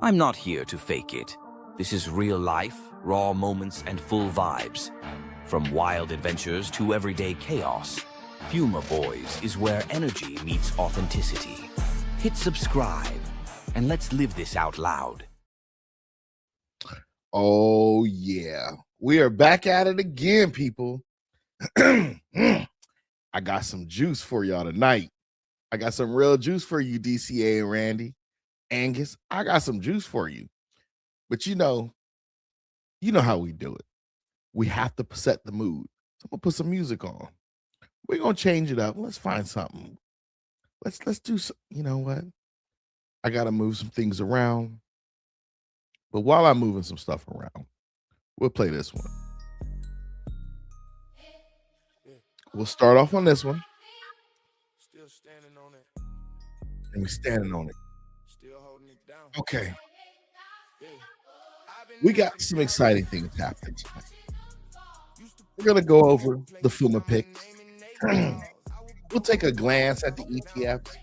I'm not here to fake it. This is real life, raw moments, and full vibes. From wild adventures to everyday chaos, FUMA Boy'Z is where energy meets authenticity. Hit subscribe, and let's live this out loud. Oh, yeah. We are back at it again, people. I got some juice for y'all tonight. I got some real juice for you, DCA and Randy. Angus, I got some juice for you. But you know how we do it. We have to set the mood. So I'm gonna put some music on. We're gonna change it up. Let's find something. Let's do some, you know what? I gotta move some things around. But while I'm moving some stuff around, we'll play this one. We'll start off on this one. Still standing on it. And we're standing on it. Still holding it down. Okay. We got some exciting things happening tonight. We're gonna go over the FUMA picks. We'll take a glance at the ETFs.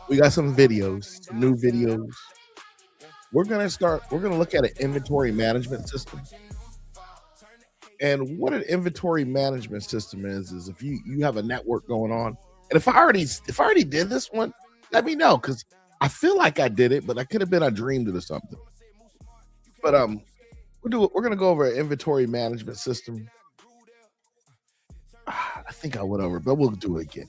We got some videos, some new videos. We're gonna look at an inventory management system. And what an inventory management system is if you have a network going on. And if I already did this one, let me know, because I feel like I did it, but I could have been I dreamed it or something. But we're gonna go over an inventory management system. I think I went over, but we'll do it again.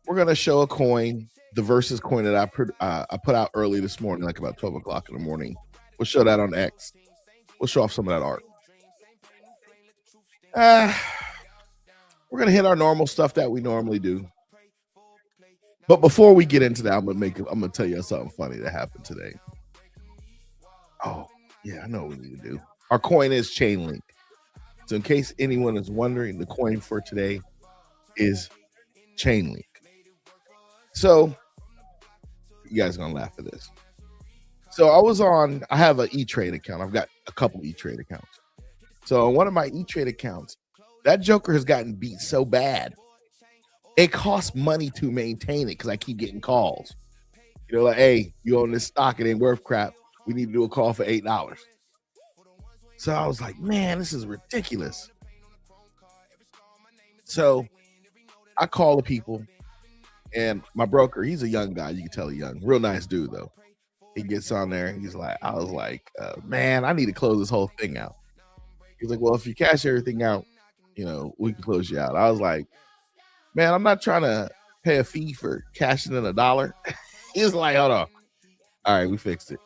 We're gonna show a coin, the Versus coin that I put out early this morning, like about 12 o'clock in the morning. We'll show that on X. We'll show off some of that art. We're gonna hit our normal stuff that we normally do. But before we get into that, I'm gonna tell you something funny that happened today. Oh, yeah, I know what we need to do. Our coin is Chainlink. So in case anyone is wondering, the coin for today is Chainlink. So you guys are gonna laugh at this. So I have an E-Trade account. I've got a couple E-Trade accounts. So on one of my E-Trade accounts, that joker has gotten beat so bad. It costs money to maintain it because I keep getting calls. You know, like, hey, you own this stock, it ain't worth crap. We need to do a call for $8. So I was like, man, this is ridiculous. So I call the people, and my broker, he's a young guy. You can tell he's young. Real nice dude, though. He gets on there, and I was like, man, I need to close this whole thing out. He's like, well, if you cash everything out, you know, we can close you out. I was like, man, I'm not trying to pay a fee for cashing in $1. He's like, hold on. All right, we fixed it.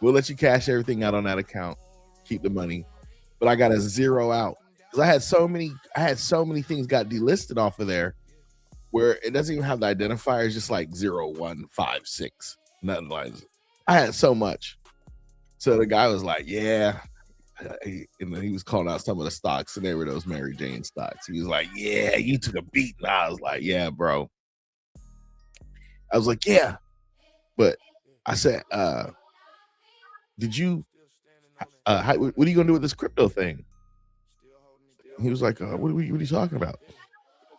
We'll let you cash everything out on that account, keep the money, but I got to zero out because I had so many things got delisted off of there where it doesn't even have the identifier. It's just like 0156, nothing like that. I had so much. So the guy was like, yeah. And then he was calling out some of the stocks, and they were those Mary Jane stocks. He was like, yeah, you took a beat. And I was like, yeah, bro. I was like, yeah. But I said, did you, what are you going to do with this crypto thing? He was like, what are you talking about?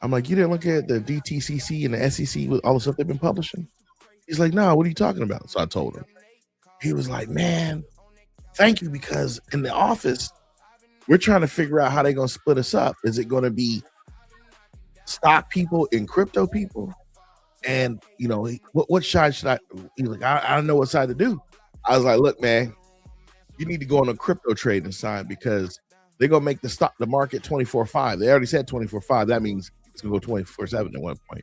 I'm like, you didn't look at the DTCC and the SEC with all the stuff they've been publishing? He's like, no, what are you talking about? So I told him. He was like, man, thank you, because in the office, we're trying to figure out how they're going to split us up. Is it going to be stock people and crypto people? And, you know, what side should I? He was like, I don't know what side to do. I was like, look, man, you need to go on a crypto trading side because they're going to make the market 24/5. They already said 24/5. That means it's going to go 24/7 at one point.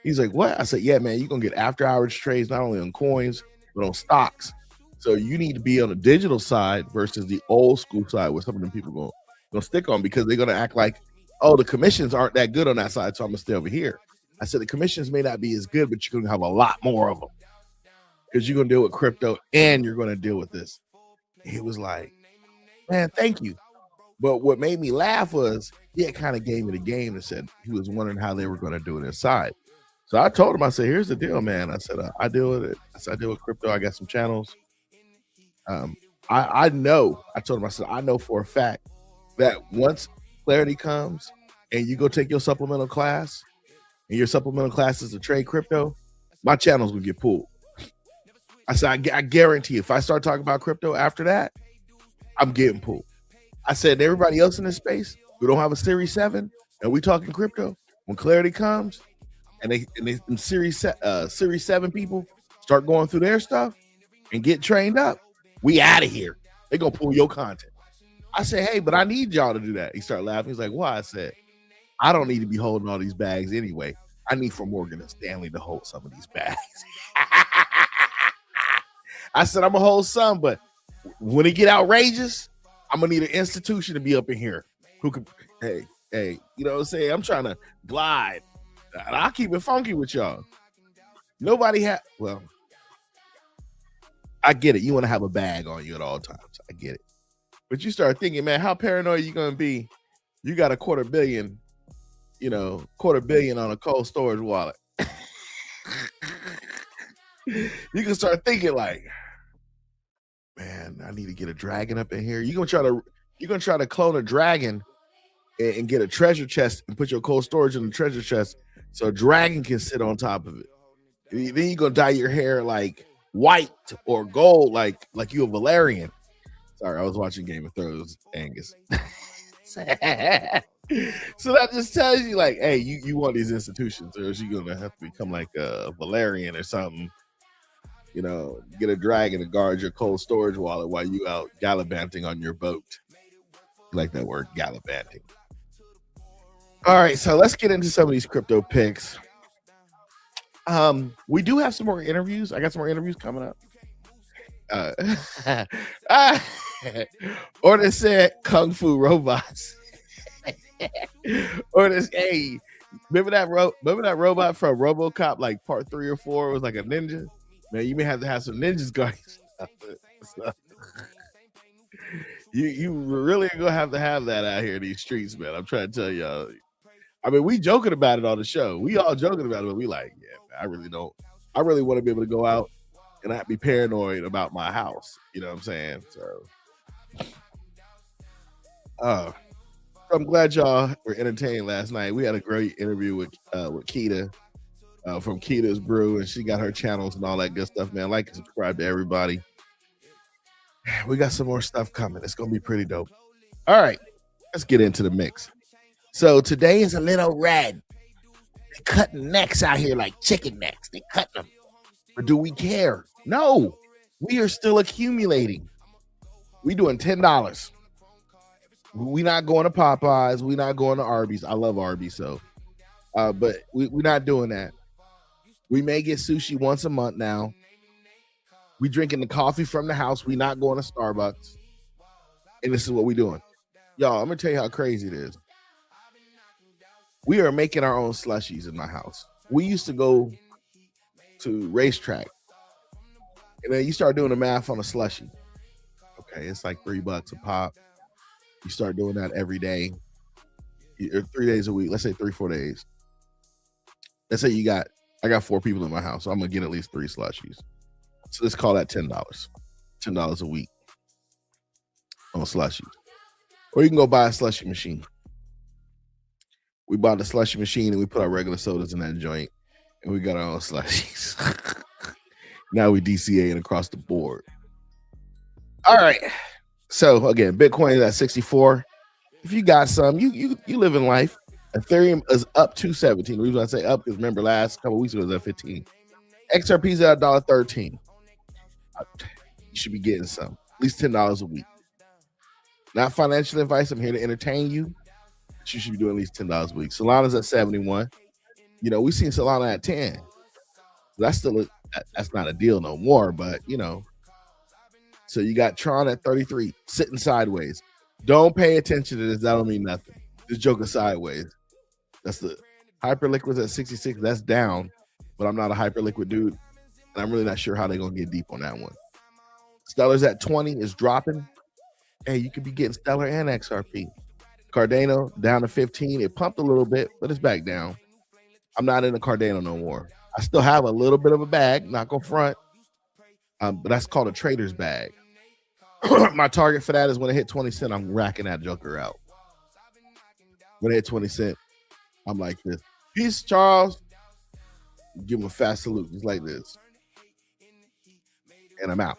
He's like, what? I said, yeah, man, you're going to get after hours trades, not only on coins, but on stocks. So you need to be on the digital side versus the old school side where some of them people going to stick on, because they're going to act like, oh, the commissions aren't that good on that side, so I'm going to stay over here. I said the commissions may not be as good, but you're going to have a lot more of them because you're going to deal with crypto and you're going to deal with this. He was like, man, thank you. But what made me laugh was he had kind of gave me the game and said he was wondering how they were going to do it inside. So I told him, I said, here's the deal, man. I said, I deal with it. I said, I deal with crypto. I got some channels. I know, I told him, I said, I know for a fact that once clarity comes and you go take your supplemental class and your supplemental class is to trade crypto, my channels will get pulled. I said, I guarantee if I start talking about crypto after that, I'm getting pulled. I said to everybody else in this space who don't have a Series 7 and we talking crypto, when clarity comes and they Series 7 people start going through their stuff and get trained up, we out of here. They're gonna pull your content. I said, hey, but I need y'all to do that. He started laughing. He's like, why? I said, I don't need to be holding all these bags anyway. I need for Morgan and Stanley to hold some of these bags. I said, I'm gonna hold some, but when it get outrageous, I'm gonna need an institution to be up in here who can, hey, you know what I'm saying? I'm trying to glide. I'll keep it funky with y'all. Nobody well, I get it. You want to have a bag on you at all times. I get it. But you start thinking, man, how paranoid are you gonna be? You got $250 million, $250 million on a cold storage wallet. You can start thinking like, man, I need to get a dragon up in here. You're gonna try to clone a dragon and get a treasure chest and put your cold storage in the treasure chest so a dragon can sit on top of it. Then you're gonna dye your hair like white or gold, like you a Valerian. Sorry, I was watching Game of Thrones, Angus. So that just tells you, like, hey, you want these institutions, or is you gonna have to become like a Valerian or something? Get a dragon to guard your cold storage wallet while you out gallivanting on your boat. I like that word, gallivanting. All right, so let's get into some of these crypto picks. We do have some more interviews. I got some more interviews coming up. Or they said Kung Fu robots. Or this, hey, remember that robot from RoboCop, like part 3 or 4? It was like a ninja. Man, you may have to have some ninjas guarding stuff. You really are gonna have to have that out here in these streets, man. I'm trying to tell y'all. I mean, we joking about it on the show. We all joking about it, but we like, yeah, man, I really don't. I really want to be able to go out and not be paranoid about my house. You know what I'm saying? So, I'm glad y'all were entertained last night. We had a great interview with Keita from Keita's Brew, and she got her channels and all that good stuff, man. Like and subscribe to everybody. We got some more stuff coming. It's gonna be pretty dope. All right, let's get into the mix. So today is a little red. They're cutting necks out here like chicken necks. They cutting them. But do we care? No. We are still accumulating. We doing $10. We not going to Popeyes. We not going to Arby's. I love Arby's, but we're not doing that. We may get sushi once a month now. We drinking the coffee from the house. We not going to Starbucks. And this is what we doing. Y'all, I'm going to tell you how crazy it is. We are making our own slushies in my house. We used to go to racetrack. And then you start doing the math on a slushie. Okay, it's like $3 a pop. You start doing that every day, or 3 days a week. Let's say 3-4 days. Let's say I got 4 people in my house, so I'm gonna get at least 3 slushies. So let's call that $10. $10 a week on slushies. Or you can go buy a slushie machine. We bought the slushie machine and we put our regular sodas in that joint, and we got our own slushies. Now we DCAing across the board. All right. So again, Bitcoin is at 64. If you got some, you live in life. Ethereum is up to 17. The reason I say up is remember last couple weeks ago it was at 15. XRP is at $1.13. You should be getting some, at least $10 a week. Not financial advice. I'm here to entertain you. But you should be doing at least $10 a week. Solana's at 71. We've seen Solana at 10. That's not a deal no more, but So you got Tron at 33, sitting sideways. Don't pay attention to this. That don't mean nothing. Just joking sideways. That's the Hyperliquid's at 66. That's down, but I'm not a Hyperliquid dude, and I'm really not sure how they're gonna get deep on that one. Stellar's at 20 is dropping. Hey, you could be getting Stellar and XRP. Cardano down to 15. It pumped a little bit, but it's back down. I'm not in the Cardano no more. I still have a little bit of a bag, not gonna front, but that's called a trader's bag. My target for that is when it hit 20 cents, I'm racking that joker out. When it hit 20 cents, I'm like this. Peace, Charles. Give him a fast salute. Just like this. and I'm out.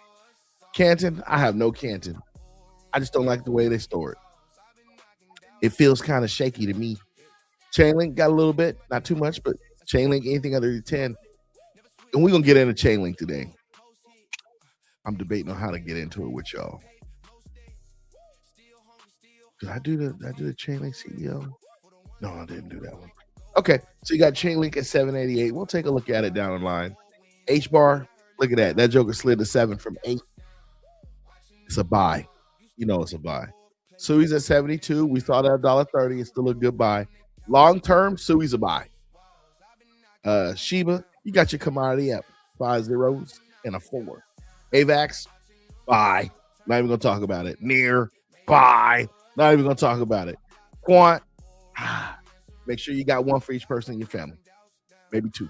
Canton, I have no Canton. I just don't like the way they store it. It feels kind of shaky to me. Chainlink got a little bit, not too much, but Chainlink, anything under 10. And we're going to get into Chainlink today. I'm debating on how to get into it with y'all. Did I do the Chainlink CEO? No, I didn't do that one. Okay, so you got Chainlink at 788. We'll take a look at it down the line. H-bar, look at that. That joker slid to 7 from 8. It's a buy. You know it's a buy. Sui's at 72. We saw that $1.30. It's still a good buy. Long term, Sui's a buy. Shiba, you got your commodity at 5 zeros and a 4. AVAX, buy. Not even gonna talk about it. Near, buy. Not even gonna talk about it. Quant, make sure you got one for each person in your family. Maybe 2.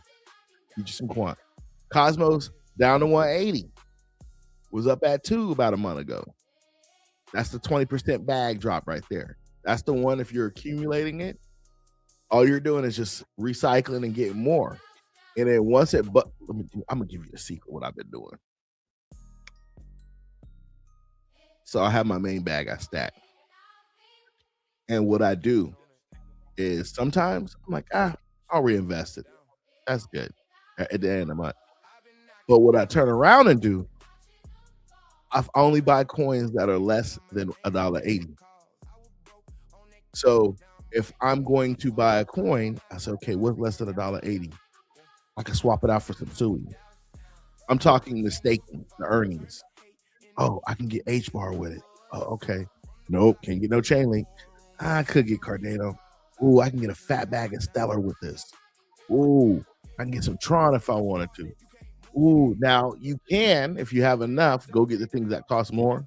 Get you some Quant. Cosmos down to 180. Was up at 2 about a month ago. That's the 20% bag drop right there. That's the one, if you're accumulating it, all you're doing is just recycling and getting more. And then once it, but I'm gonna give you a secret what I've been doing. So I have my main bag I stack. And what I do is sometimes I'm like, I'll reinvest it. That's good at the end of the month. But what I turn around and do, I only buy coins that are less than $1.80. So if I'm going to buy a coin, I say, okay, what's less than $1.80? I can swap it out for some Sui. I'm talking the staking, the earnings. Oh, I can get H-bar with it. Oh, okay. Nope, can't get no Chainlink. I could get Cardano. Ooh, I can get a fat bag of Stellar with this. Ooh, I can get some Tron if I wanted to. Ooh, now you can, if you have enough, go get the things that cost more.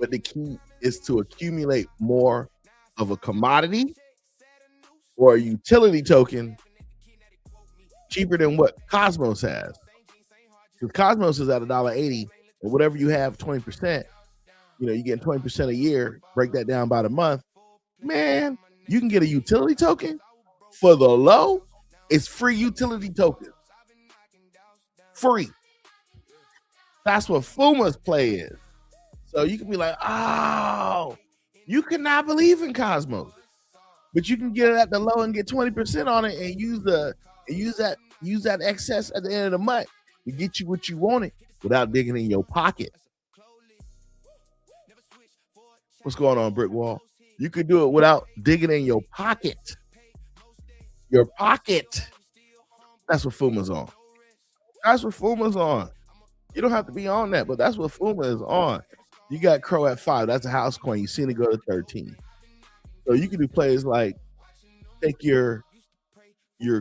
But the key is to accumulate more of a commodity or a utility token cheaper than what Cosmos has. Because Cosmos is at $1.80, and whatever you have, 20%, you get 20% a year, break that down by the month. Man, you can get a utility token for the low. It's free utility tokens. Free. That's what FUMA's play is. So you can be like, oh, you cannot believe in Cosmos, but you can get it at the low and get 20% on it and use that excess at the end of the month to get you what you wanted without digging in your pocket. What's going on, Brick Wall? You could do it without digging in your pocket. Your pocket. That's what FUMA's on. That's what FUMA's on. You don't have to be on that, but that's what FUMA is on. You got Crow at 5. That's a house coin. You seen it go to 13. So you can do plays like take your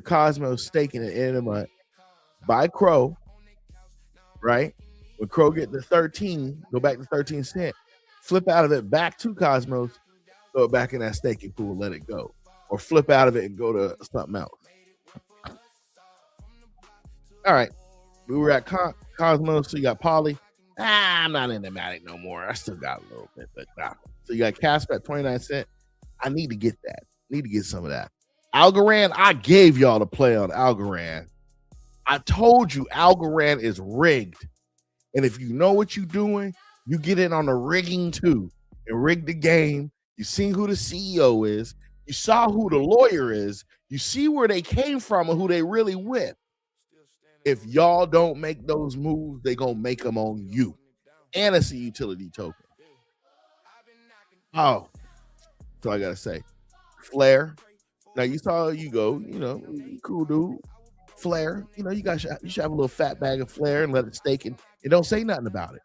Cosmos staking at the end of the month, buy Crow, right? When Crow get to 13, go back to 13 cents, flip out of it back to Cosmos, throw it back in that staking pool, let it go. Or flip out of it and go to something else. All right. We were at Cosmos, so you got Poly. I'm not in the Matic no more. I still got a little bit, but nah. So you got Casp at 29 cents. I need to get that. Need to get some of that. Algorand, I gave y'all the play on Algorand. I told you Algorand is rigged. And if you know what you're doing, you get in on the rigging too and rig the game. You seen who the CEO is. You saw who the lawyer is. You see where they came from and who they really with. If y'all don't make those moves, they gonna make them on you. And it's a utility token. Oh, that's all I gotta say. Flare. Now you saw Hugo, cool dude. Flare, you should have a little fat bag of Flare and let it stake and don't say nothing about it.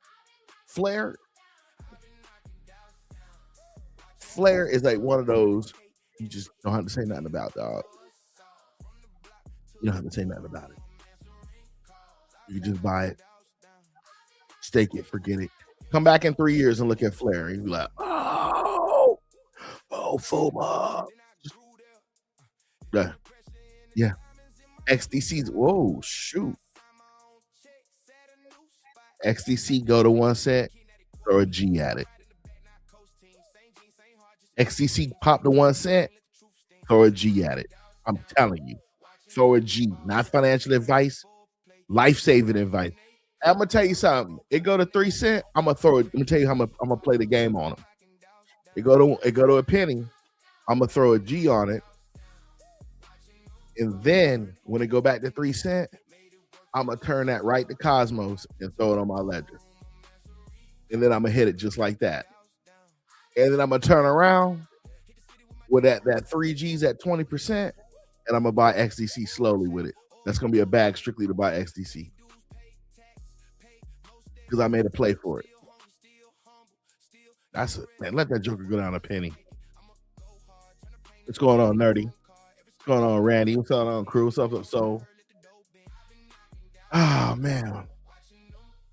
Flare is like one of those you just don't have to say nothing about, dog. You don't have to say nothing about it. You can just buy it, stake it, forget it. Come back in 3 years and look at Flare and you be like, oh, FUMA. Yeah. XDC's, whoa, shoot. XDC go to 1 cent, throw a G at it. XDC pop to 1 cent, throw a G at it. I'm telling you, throw a G, not financial advice, life-saving advice. I'm gonna tell you something. It go to 3 cents. I'm gonna throw it. Let me tell you how I'm gonna play the game on them. It go to a penny. I'm gonna throw a G on it, and then when it go back to 3 cents, I'm gonna turn that right to Cosmos and throw it on my ledger, and then I'm gonna hit it just like that, and then I'm gonna turn around with that 3 G's at 20%, and I'm gonna buy XDC slowly with it. That's gonna be a bag strictly to buy XDC because I made a play for it. That's it, man. Let that joker go down a penny. What's going on, Nerdy? What's going on, Randy? What's going on, crew? What's up, Soul? Oh man.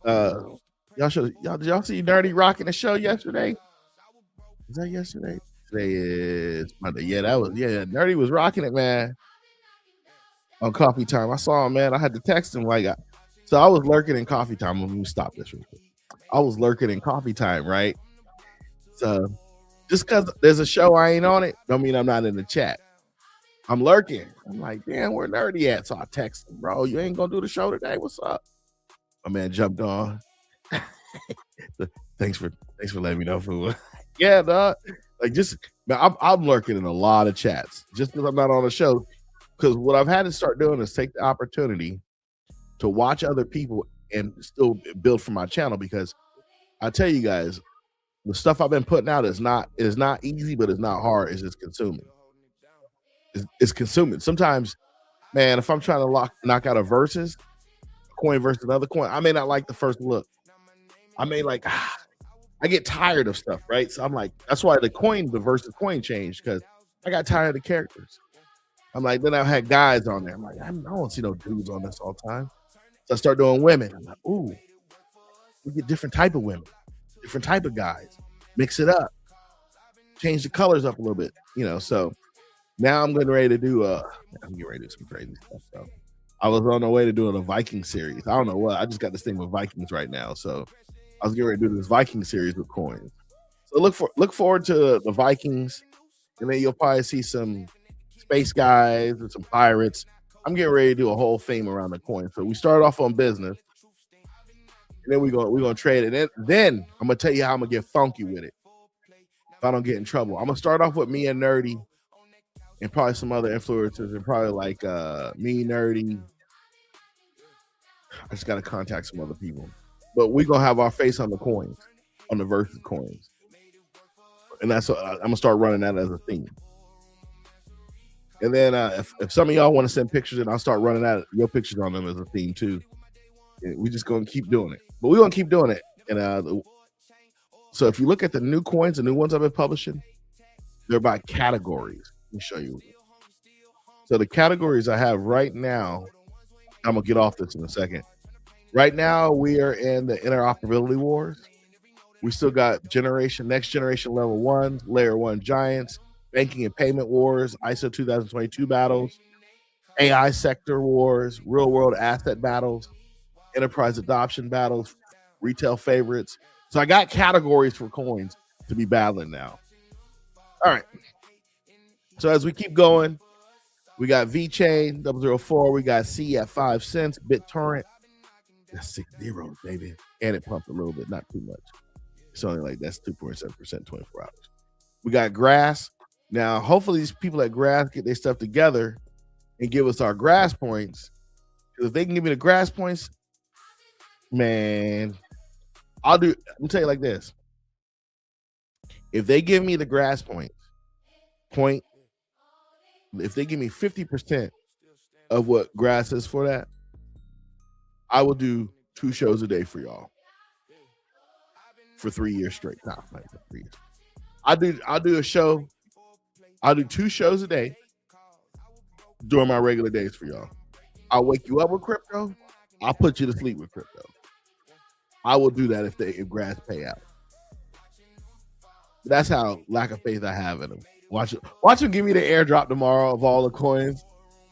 Y'all did y'all see Nerdy rocking the show yesterday? Is that yesterday? Today is Monday. Yeah, Nerdy was rocking it, man. On coffee time. I saw him, man. I had to text him so I was lurking in coffee time. Let me stop this real quick. I was lurking in coffee time, right? So just because there's a show I ain't on it, don't mean I'm not in the chat. I'm lurking. I'm like, damn, where Nerdy at? So I text him, bro, you ain't gonna do the show today? What's up? My man jumped on. Thanks for letting me know, fool. Yeah, dog. Like man, I'm lurking in a lot of chats just because I'm not on the show. Because what I've had to start doing is take the opportunity to watch other people and still build for my channel, because I tell you guys, the stuff I've been putting out is not easy, but it's not hard. It's just consuming. It's consuming. Sometimes, man, if I'm trying to knock out a coin versus another coin, I may not like the first look. I may I get tired of stuff, right? So I'm like, that's why the versus coin changed, because I got tired of the characters. I'm like, then I had guys on there. I'm like, I don't see no dudes on this all the time. So I start doing women. I'm like, ooh, we get different type of women, different type of guys. Mix it up, change the colors up a little bit, So now I'm getting ready to do some crazy stuff. So I was on the way to doing a Viking series. I don't know what. I just got this thing with Vikings right now. So I was getting ready to do this Viking series with coins. So look forward to the Vikings, and then you'll probably see some space guys and some pirates. I'm getting ready to do a whole theme around the coin. So we start off on business, and then we're gonna trade it. And then I'm gonna tell you how I'm gonna get funky with it if I don't get in trouble. I'm gonna start off with me and Nerdy, and probably some other influencers, and probably like me, Nerdy. I just gotta contact some other people, but we're gonna have our face on the coins, on the versus coins, and that's I'm gonna start running that as a theme. And then if some of y'all want to send pictures, and I'll start running out your pictures on them as a theme too. And we just gonna keep doing it, but we're gonna keep doing it. And so if you look at the new coins, the new ones I've been publishing, they're by categories. Let me show you. So the categories I have right now, I'm gonna get off this in a second. Right now, we are in the interoperability wars. We still got next generation level 1, layer 1 giants, banking and payment wars, ISO 2022 battles, AI sector wars, real world asset battles, enterprise adoption battles, retail favorites. So I got categories for coins to be battling now. All right. So as we keep going, we got VeChain 004, we got C at 5 cents, BitTorrent, that's 6 zeros, baby. And it pumped a little bit, not too much. It's only like that's 2.7%, 24 hours. We got Grass. Now, hopefully these people at Grass get their stuff together and give us our Grass points. Because if they can give me the Grass points, man, I'm gonna tell you like this. If they give me the Grass point, if they give me 50% of what Grass is for that, I will do 2 shows a day for y'all for 3 years straight. Nah, not for 3 years. I'll do a show. I'll do 2 shows a day during my regular days for y'all. I'll wake you up with crypto. I'll put you to sleep with crypto. I will do that if Grass pay out. That's how lack of faith I have in them. Watch them give me the airdrop tomorrow of all the coins,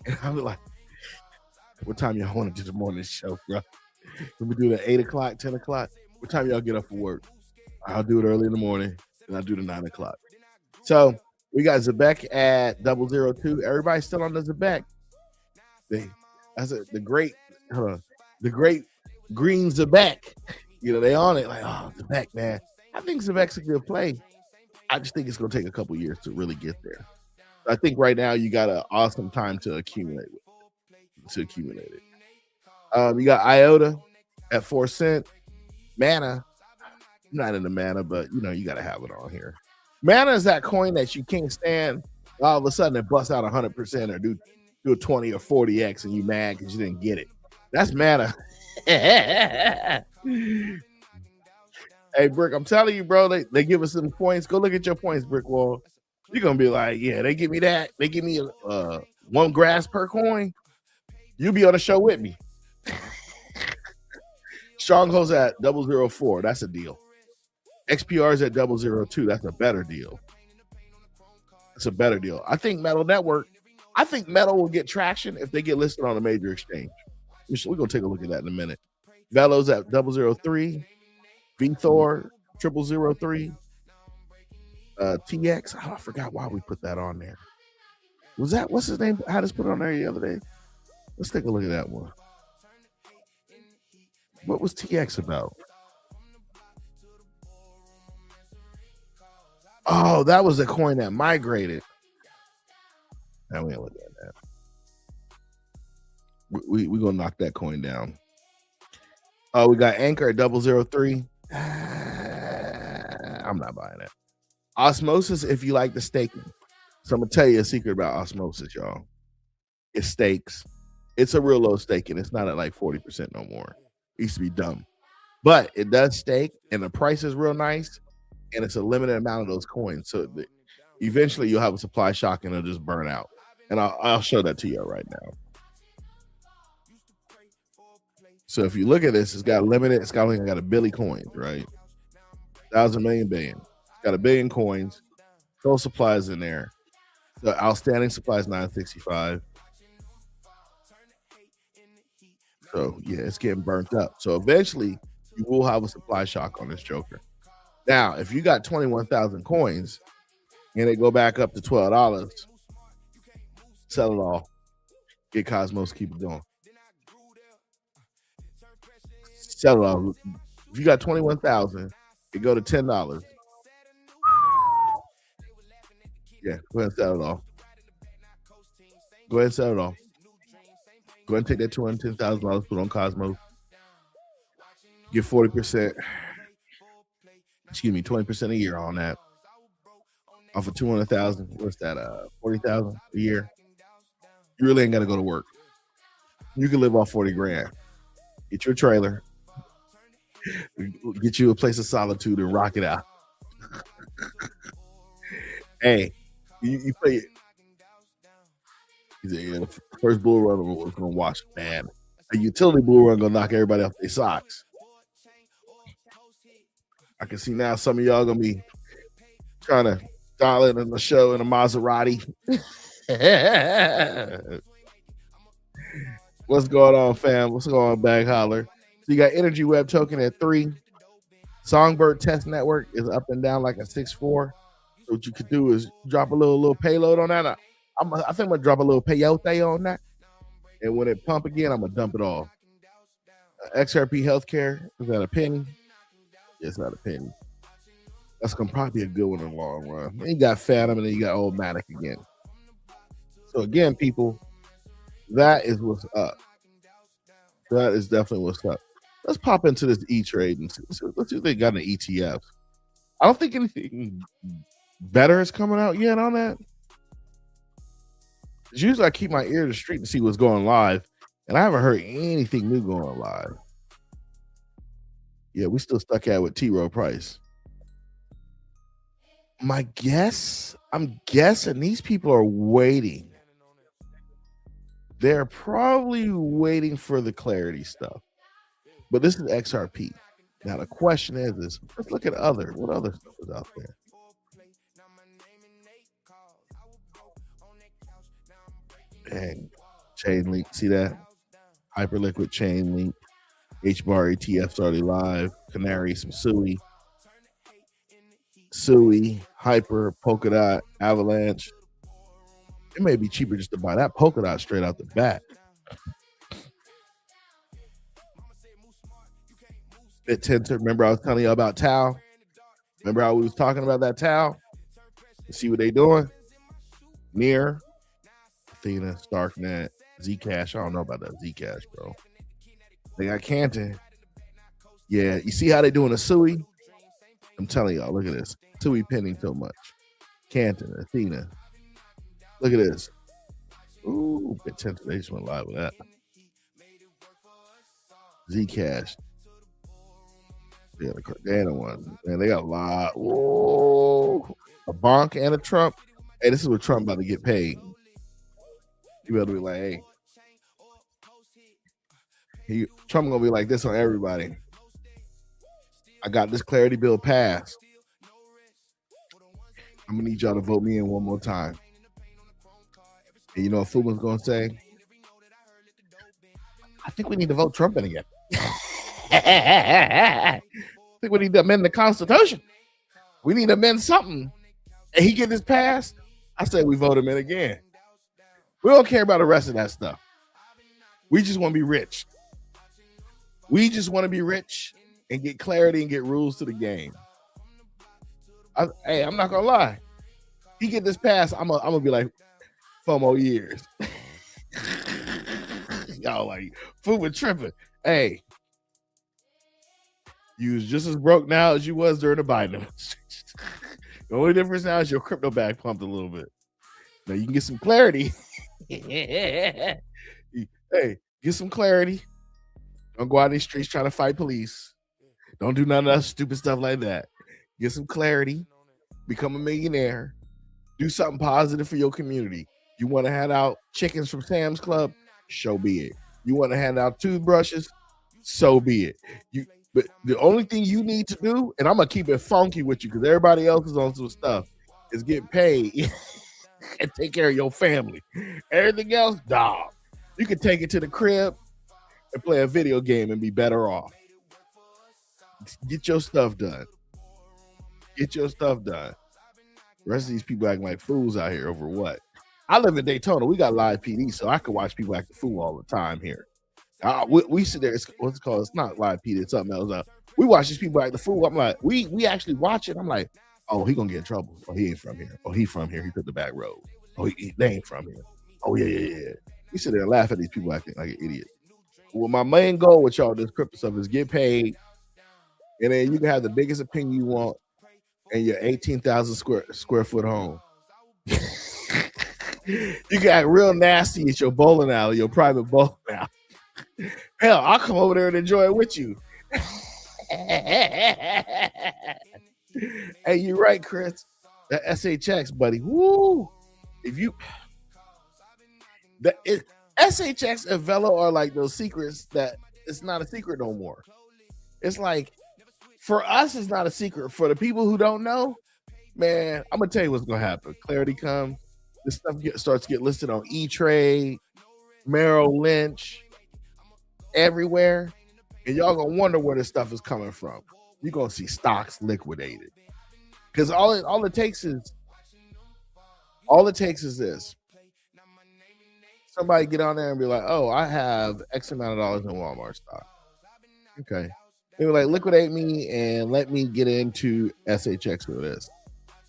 and I'll be like, what time y'all want to do the morning show, bro? Can we do the 8 o'clock, 10 o'clock? What time y'all get up for work? I'll do it early in the morning, and I'll do the 9 o'clock. So we got Zebek at 002. Everybody's still on the Zebek. The great Green Zebek. You know, they on it like, oh, Zebek, man. I think Zebek's a good play. I just think it's going to take a couple years to really get there. I think right now you got an awesome time to accumulate it. You got IOTA at 4 cents. Mana, I'm not into Mana, but you know you got to have it on here. Mana is that coin that you can't stand. All of a sudden it busts out 100% or do a 20 or 40x and you mad because you didn't get it. That's Mana. Hey, Brick, I'm telling you, bro, they give us some points. Go look at your points, Brick Wall. You're going to be like, yeah, they give me that. They give me 1 grass per coin. You'll be on the show with me. Stronghold's at 004. That's a deal. XPR's at 002. That's a better deal. It's a better deal. I think Metal will get traction if they get listed on a major exchange. We're going to take a look at that in a minute. Velo's at 003. VThor 0003. TX. Oh, I forgot why we put that on there. What's his name? Had us put it on there the other day. Let's take a look at that one. What was TX about? Oh, that was a coin that migrated. Now we ain't looking at that. We're gonna knock that coin down. Oh, we got Anchor at 003. I'm not buying it. Osmosis, if you like the staking. So I'm gonna tell you a secret about Osmosis, y'all. It stakes. It's a real low staking. It's not at like 40% no more. It used to be dumb. But it does stake, and the price is real nice, and it's a limited amount of those coins. So eventually you'll have a supply shock and it'll just burn out. And I'll show that to you right now. So if you look at this, it's got limited, it's got only got a billion coins, right? 1,000 million billion. It's got a billion coins. Total supply is in there. The outstanding supply is 965. So yeah, it's getting burnt up. So eventually you will have a supply shock on this joker. Now, if you got 21,000 coins and they go back up to $12, sell it all. Get Cosmos, keep it going. Sell it all. If you got 21,000, it go to $10. Yeah, go ahead and sell it all. Go ahead and sell it all. Go ahead and take that $210,000, put on Cosmos. Get 40%. Excuse me, 20% a year on that. Off of 200,000, what's that? 40,000 a year. You really ain't got to go to work. You can live off 40 grand. Get your trailer. Get you a place of solitude and rock it out. Hey, you play it. He said, yeah, the first bull run was gonna watch, man. A utility bull run gonna knock everybody off their socks. I can see now some of y'all gonna be trying to dial in on the show in a Maserati. What's going on, fam? What's going on, Bag Holler? So you got Energy Web token at 3. Songbird Test Network is up and down like a 6.4. So what you could do is drop a little payload on that. I think I'm gonna drop a little peyote on that, and when it pump again, I'm gonna dump it off. XRP Healthcare is at a penny. It's not a penny. That's gonna probably be a good one in the long run. Then you got Phantom, and then you got Old Matic again. So again, people, that is what's up. That is definitely what's up. Let's pop into this E-Trade and let's see if they got an ETF. I don't think anything better is coming out yet on that. Usually I keep my ear to the street to see what's going live, and I haven't heard anything new going live. Yeah, we still stuck at with T. Rowe Price. My guess, I'm guessing these people are waiting. They're probably waiting for the clarity stuff. But this is XRP. Now the question is let's look at what other stuff is out there. And Chainlink, see that? Hyperliquid Chainlink, HBAR ETF's already live. Canary, some Sui, Hyper, Polkadot, Avalanche. It may be cheaper just to buy that Polkadot straight out the bat. BitTensor. Remember I was telling you about Tau? Remember how we was talking about that Tau? You see what they doing? Near, Athena, Starknet, Zcash. I don't know about that Zcash, bro. They got Canton. Yeah, you see how they doing a SUI? I'm telling y'all, look at this. SUI pending so much. Canton, Athena. Look at this. Ooh, BitTensor. They just went live with that. Zcash. Yeah, the Cardano one. Man, they got a lot. Whoa. A bonk and a Trump. Hey, this is what Trump about to get paid. You better be like, hey. Trump gonna be like this on everybody. I got this clarity bill passed. I'm gonna need y'all to vote me in one more time. And you know what FUMA's gonna say? I think we need to vote Trump in again. I think we need to amend the Constitution. We need to amend something. And he get this passed, I say we vote him in again. We don't care about the rest of that stuff. We just want to be rich. We just want to be rich and get clarity and get rules to the game. Hey, I'm not gonna lie. He get this pass, I'm gonna be like FOMO years. Y'all like FUMA tripping. Hey, you was just as broke now as you was during the Biden administration. The only difference now is your crypto bag pumped a little bit. Now you can get some clarity. Hey, get some clarity. Don't go out in these streets trying to fight police. Don't do none of that stupid stuff like that. Get some clarity. Become a millionaire. Do something positive for your community. You want to hand out chickens from Sam's Club? So be it. You want to hand out toothbrushes? So be it. But the only thing you need to do, and I'm gonna keep it funky with you because everybody else is on some stuff, is get paid and take care of your family. Everything else, dog. You can take it to the crib and play a video game and be better off. Get your stuff done. Get your stuff done. The rest of these people acting like fools out here over what? I live in Daytona. We got live PD, so I can watch people act a fool all the time here. We sit there. What's it called? It's not live PD. It's something else. We watch these people act the fool. I'm like, we actually watch it. I'm like, oh, he gonna get in trouble. Oh, he ain't from here. Oh, he from here. He took the back road. Oh, they ain't from here. Oh, yeah. We sit there and laugh at these people acting like an idiot. Well, my main goal with y'all this crypto stuff is get paid, and then you can have the biggest opinion you want in your 18,000 square foot home. You got real nasty at your bowling alley, your private bowling alley. Hell, I'll come over there and enjoy it with you. Hey, you're right, Chris. That SHX, buddy. Woo! SHX and Velo are like those secrets that it's not a secret no more. It's like, for us, it's not a secret. For the people who don't know, man, I'm gonna tell you what's gonna happen. Clarity comes. This stuff starts to get listed on E-Trade, Merrill Lynch, everywhere, and y'all gonna wonder where this stuff is coming from. You're gonna see stocks liquidated because all it takes is this. Somebody get on there and be like, "Oh, I have X amount of dollars in Walmart stock." Okay, they were like, "Liquidate me and let me get into SHX with this,"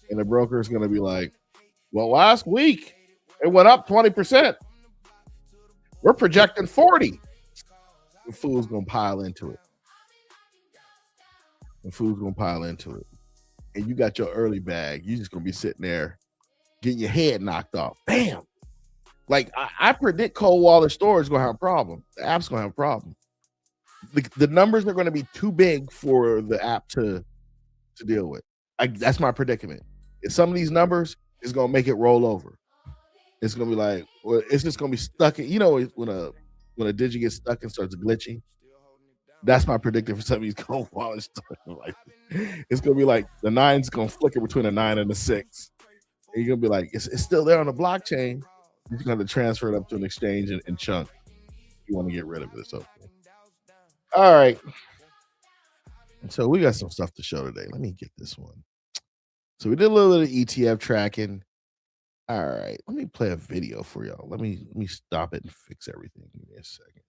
and the broker is gonna be like, "Well, last week it went up 20%. We're projecting 40." The fool's gonna pile into it. And you got your early bag. You just gonna be sitting there getting your head knocked off. Bam! Like I predict cold wallet storage is gonna have a problem. The app's gonna have a problem. The numbers are gonna be too big for the app to deal with. That's my predicament. If some of these numbers is gonna make it roll over. It's gonna be like, well, it's just gonna be stuck in, when a digit gets stuck and starts glitching. That's my predictor for some of these cold wallets. Like, it's gonna be like the 9's gonna flicker between a 9 and a 6. And you're gonna be like, it's still there on the blockchain. You're just gonna transfer it up to an exchange and chunk. You want to get rid of it. So, all right. So we got some stuff to show today. Let me get this one. So we did a little bit of ETF tracking. All right, let me play a video for y'all. Let me stop it and fix everything. Give me a second.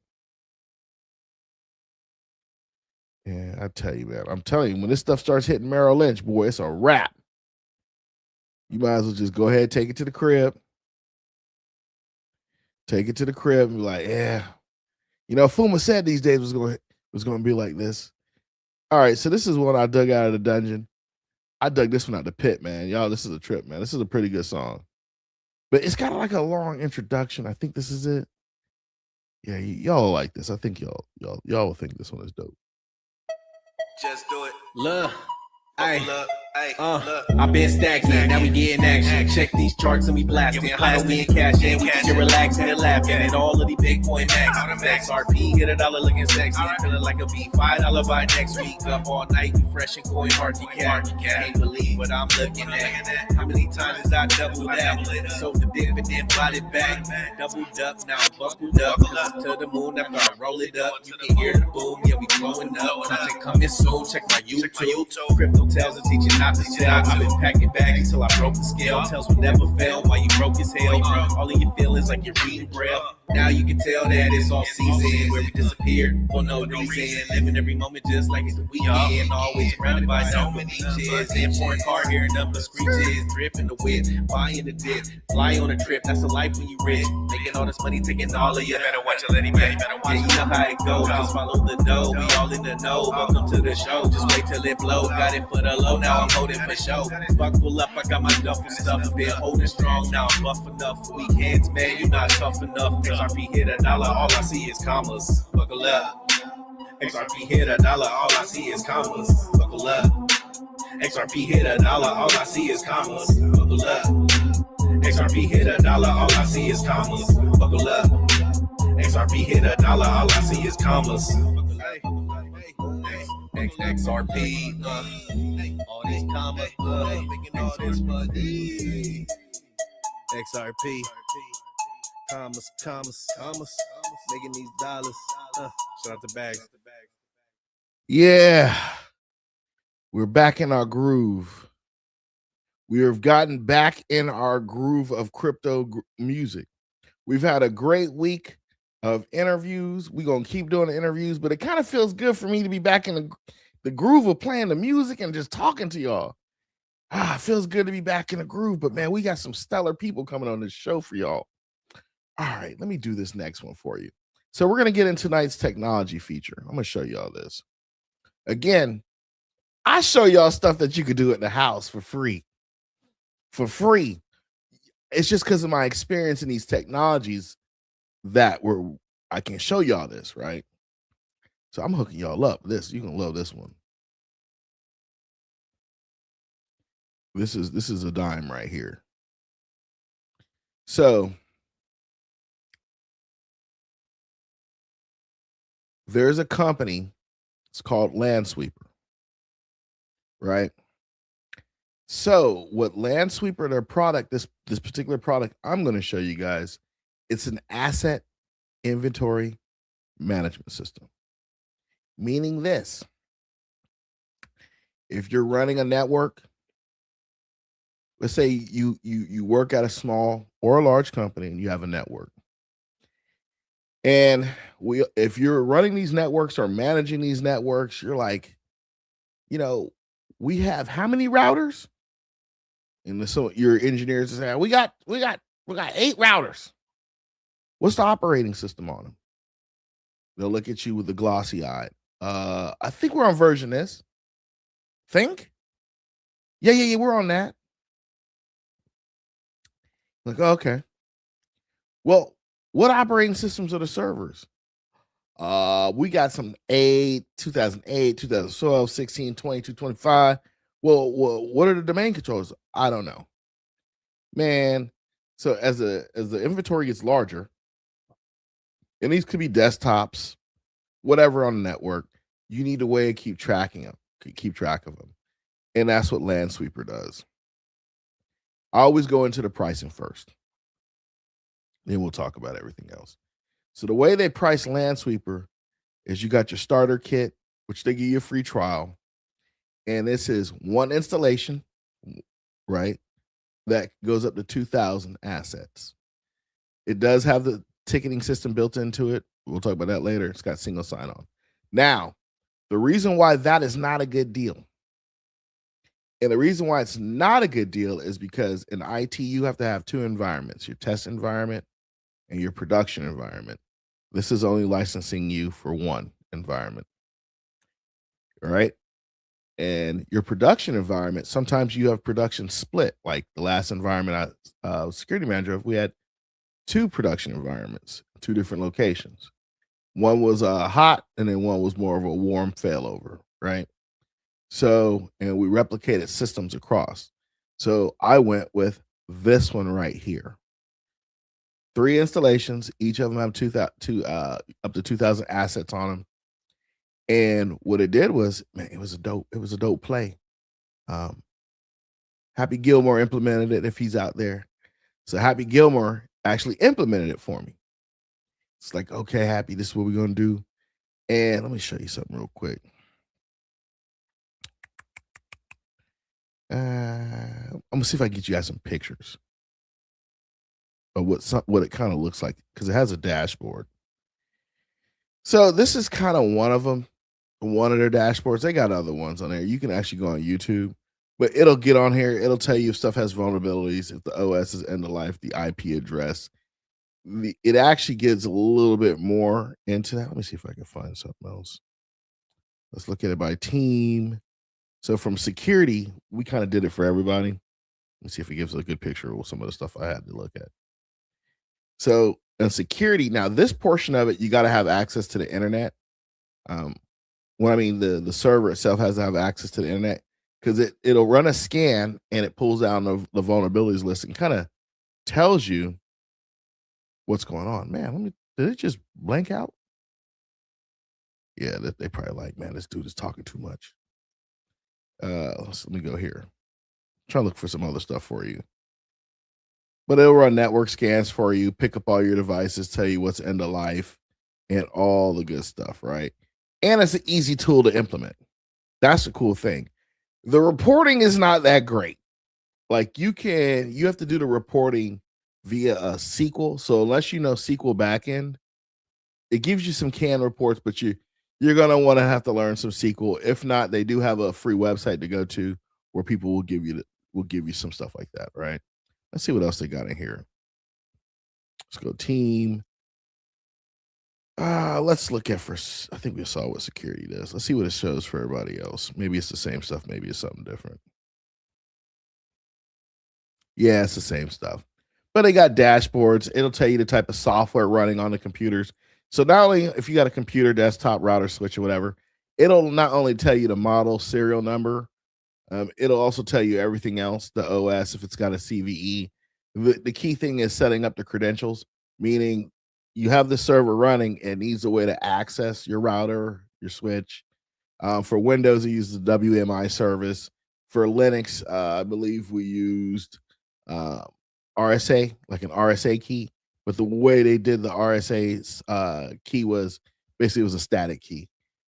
Yeah, I tell you, man. I'm telling you, when this stuff starts hitting Merrill Lynch, boy, it's a wrap. You might as well just go ahead, take it to the crib. Take it to the crib and be like, yeah. You know, FUMA said these days was going to be like this. All right, so this is one I dug out of the dungeon. I dug this one out the pit, man. Y'all, this is a trip, man. This is a pretty good song. But it's got like a long introduction. I think this is it. Yeah, y'all like this. I think y'all will think this one is dope. Just do it. Look, Hey, hey, look, hey, look. I've been stagnant, now we getting action. Check these charts and we blasting. How we in cash in, we can relaxing and laughing at all of these big coin max. XRP, hit $1 looking sexy. Feeling like a B, $5 by next week. Up all night, you fresh and coin market cap. Can't believe what I'm looking at. How many times did I double that? Sold the dip and then bought it back. Doubled up, now I'm buckled up. To the moon after I roll it up. You can hear the boom, yeah, we blowing up. Content coming soon, check my YouTube. Crypto tells are teaching not to sell. I've been packing bags until I broke the scale. Tells will never fail while you broke as hell. All of your feelings like you're reading braille. Now you can tell that it's all season where we disappeared for no reason. Living every moment just like it's the weekend. Always surrounded by so many beaches. In foreign car hearing number screeches. Drifting the whip, buying the dip. Fly on a trip, that's the life when you rich. Making all this money, taking all of you. Better watch your lady, man. Yeah, you know how it goes. Just follow the dough. We all in the know. Welcome to the show. Just wait till it blow. Got it for the low. Now I'm holding for show. Buckle up, I got my duffel stuff. Been holding strong. Now I'm buff enough for weekends, man. You not tough enough. XRP hit $1, all I see is commas. Buckle up. XRP hit $1, all I see is commas. Buckle up. XRP hit $1, all I see is commas. Buckle up. XRP hit $1, all I see is commas. Buckle up. XRP hit $1, all I see is commas. XRP, all these commas, making all this money. XRP. Commas, making these dollars. Shout out to Bags. Yeah, we're back in our groove. We have gotten back in our groove of crypto music. We've had a great week of interviews. We're going to keep doing the interviews, but it kind of feels good for me to be back in the groove of playing the music and just talking to y'all. It feels good to be back in the groove, but man, we got some stellar people coming on this show for y'all. All right, let me do this next one for you. So we're going to get into tonight's technology feature. I'm going to show y'all this. Again, I show y'all stuff that you could do at the house for free. For free. It's just because of my experience in these technologies that I can show y'all this, right? So I'm hooking y'all up. You're going to love this one. This is a dime right here. So there's a company, it's called Lansweeper, right? So what Lansweeper, their product, this particular product I'm going to show you guys, it's an asset inventory management system. Meaning this, if you're running a network, let's say you work at a small or a large company and you have a network. And if you're running these networks or managing these networks, you're like, we have how many routers? And so your engineers say, we got 8 routers. What's the operating system on them? They'll look at you with the glossy eye. I think we're on version this. Think? Yeah, we're on that. Like, okay. Well, what operating systems are the servers? We got some 2008, 2012, 16, 22, 25. Well, what are the domain controllers? I don't know. Man, so as the inventory gets larger, and these could be desktops, whatever on the network, you need a way to keep track of them. And that's what Lansweeper does. I always go into the pricing first. Then we'll talk about everything else. So the way they price Lansweeper is you got your starter kit, which they give you a free trial. And this is one installation, right? That goes up to 2,000 assets. It does have the ticketing system built into it. We'll talk about that later. It's got single sign-on. Now, The reason why that is not a good deal, and the reason why it's not a good deal is because in IT, you have to have two environments, your test environment and your production environment. This is only licensing you for one environment, all right? And your production environment, sometimes you have production split. Like the last environment I was security manager of, we had two production environments, two different locations. One was hot, and then one was more of a warm failover, right? So, and we replicated systems across. So I went with this one right here. 3 installations, each of them have up to 2,000 assets on them. And what it did was, man, it was a dope play. Happy Gilmore implemented it if he's out there. So Happy Gilmore actually implemented it for me. It's like, okay, Happy, this is what we're going to do. And let me show you something real quick. I'm going to see if I can get you guys some pictures of what it kind of looks like, because it has a dashboard. So this is kind of one of them, one of their dashboards. They got other ones on there. You can actually go on YouTube, but it'll get on here. It'll tell you if stuff has vulnerabilities, if the OS is end of life, the IP address. It actually gives a little bit more into that. Let me see if I can find something else. Let's look at it by team. So from security, we kind of did it for everybody. Let me see if it gives a good picture of some of the stuff I had to look at. So in security, now this portion of it, you got to have access to the internet. The server itself has to have access to the internet, because it'll run a scan and it pulls down the vulnerabilities list and kind of tells you what's going on. Man, did it just blank out? Yeah, they probably like, man, this dude is talking too much. Let me go here. Try to look for some other stuff for you. But it'll run network scans for you, pick up all your devices, tell you what's end of life, and all the good stuff, right? And it's an easy tool to implement. That's the cool thing. The reporting is not that great. Like you have to do the reporting via a SQL. So unless you know SQL backend, it gives you some canned reports, but you're gonna want to have to learn some SQL. If not, they do have a free website to go to where people will give you some stuff like that, right? Let's see what else they got in here. Let's go team. Let's look at first. I think we saw what security does. Let's see what it shows for everybody else. Maybe it's the same stuff. Maybe it's something different. Yeah, it's the same stuff. But they got dashboards. It'll tell you the type of software running on the computers. So not only if you got a computer, desktop, router, switch, or whatever, it'll not only tell you the model serial number, it'll also tell you everything else, the OS, if it's got a CVE. The key thing is setting up the credentials, meaning you have the server running and needs a way to access your router, your switch. For Windows, it uses the WMI service. For Linux, I believe we used RSA, like an RSA key. But the way they did the RSA key was basically it was a static key,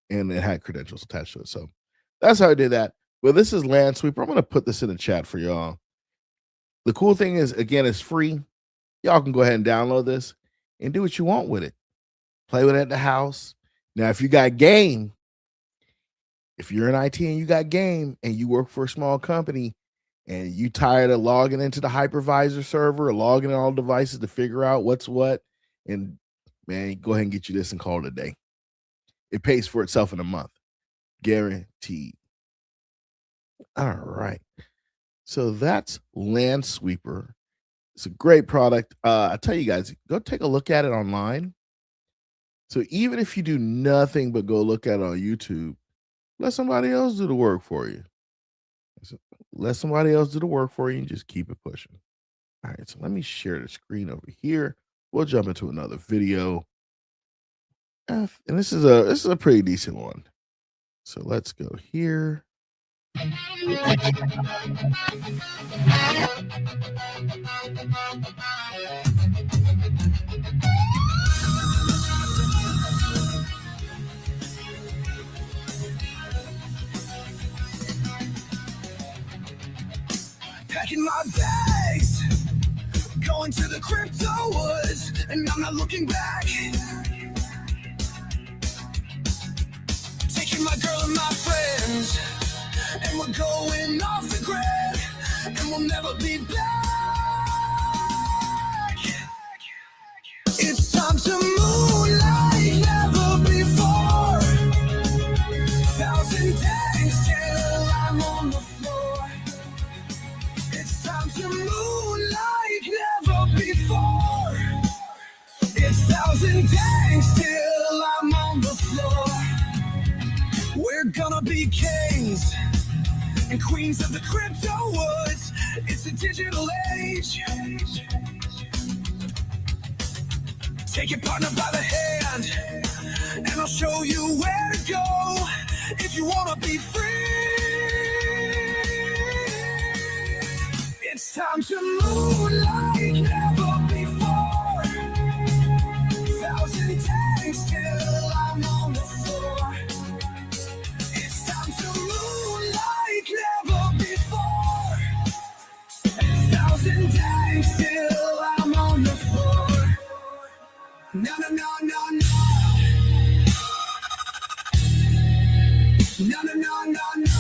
and it had credentials attached to it. So that's how I did that. Well, this is Lansweeper. I'm going to put this in the chat for y'all. The cool thing is, again, it's free. Y'all can go ahead and download this and do what you want with it. Play with it at the house. Now, if you got game, if you're in IT and you got game and you work for a small company and you tired of logging into the hypervisor server or logging in all devices to figure out what's what, and man, go ahead and get you this and call it a day. It pays for itself in a month. Guaranteed. All right. So that's Lansweeper. It's a great product. I tell you guys, go take a look at it online. So even if you do nothing but go look at it on YouTube, let somebody else do the work for you. Let somebody else do the work for you and just keep it pushing. All right, so let me share the screen over here. We'll jump into another video. And this is a pretty decent one. So let's go here. Packing my bags, going to the crypto woods, and I'm not looking back. Taking taking my girl and my friends, and we're going off the grid, and we'll never be back. It's time to move like never before. 1,000 days till I'm on the floor. It's time to move like never before. It's 1,000 days till I'm on the floor. We're gonna be kings and queens of the crypto woods. It's a digital age. Take your partner by the hand, and I'll show you where to go if you wanna be free. It's time to move like never before. 1,000 days till I'm on the floor. It's time to move like never before. 1,000 days till I'm on the floor. No, no, no, no, no. No, no, no, no, no.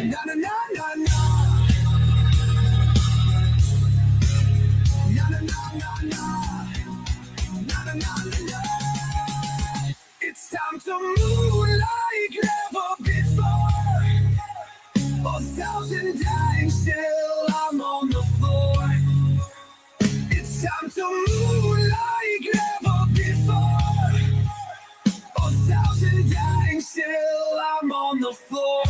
No, no, no, no, no. No, no, no, no, no. No, no, no, no, no. It's time to move like never before. 1,000 days till I'm on the floor. It's time to move like never before. 1,000 days till I'm on the floor.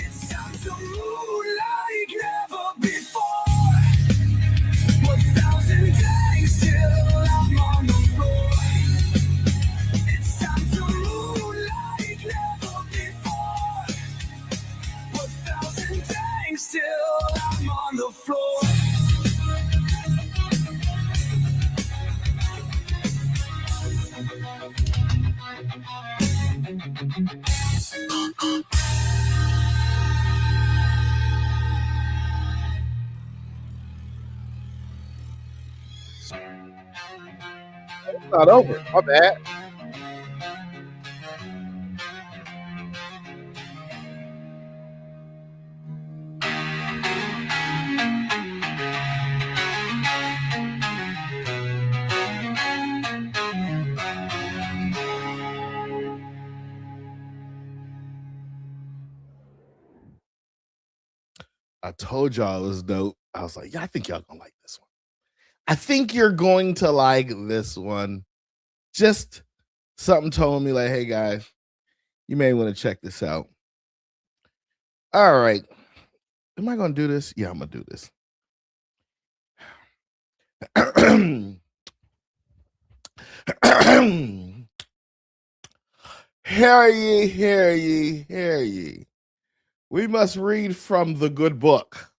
It's time to move like never before. 1,000 days till I'm on the floor. It's time to move like never before. 1,000 days till I'm on the floor. It's not over. My bad. I told y'all it was dope. I was like, yeah, I think y'all gonna like this one. I think you're going to like this one. Just something told me, like, hey guys, you may want to check this out. All right. Am I gonna do this? Yeah, I'm gonna do this. Hear ye, hear ye, hear ye. We must read from the good book.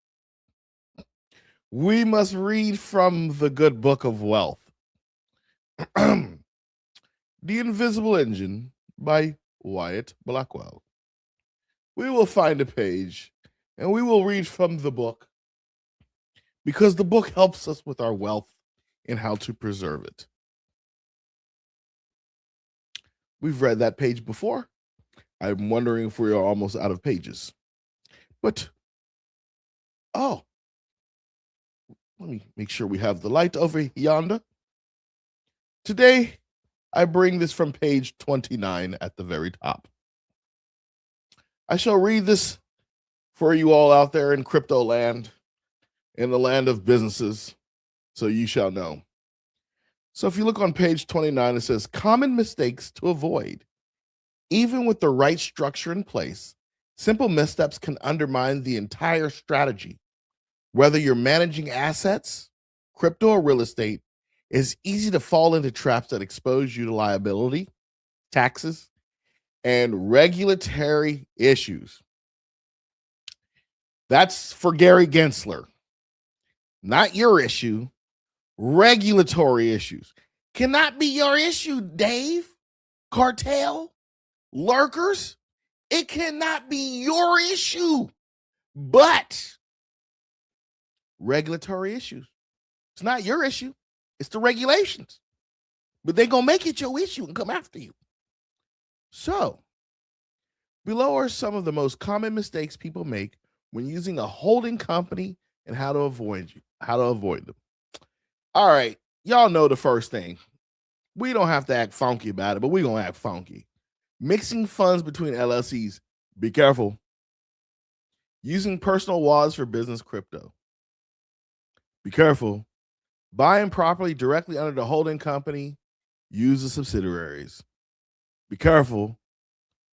We must read from the good book of wealth. The Invisible Engine by Wyatt Blackwell. We will find a page and we will read from the book because the book helps us with our wealth and how to preserve it. We've read that page before. I'm wondering if we are almost out of pages. But, oh, let me make sure we have the light over yonder. Today, I bring this from page 29 at the very top. I shall read this for you all out there in crypto land, in the land of businesses, so you shall know. So if you look on page 29, it says, common mistakes to avoid. Even with the right structure in place, simple missteps can undermine the entire strategy. Whether you're managing assets, crypto, or real estate, it's easy to fall into traps that expose you to liability, taxes, and regulatory issues. That's for Gary Gensler. Not your issue. Regulatory issues. Cannot be your issue, Dave. Cartel, lurkers. It cannot be your issue. But regulatory issues. It's not your issue. It's the regulations. But they're going to make it your issue and come after you. So, below are some of the most common mistakes people make when using a holding company and how to avoid them. All right, y'all know the first thing. We don't have to act funky about it, but we're going to act funky. Mixing funds between LLCs. Be careful. Using personal wallets for business crypto. Be careful. Buying properly directly under the holding company. Use the subsidiaries. Be careful.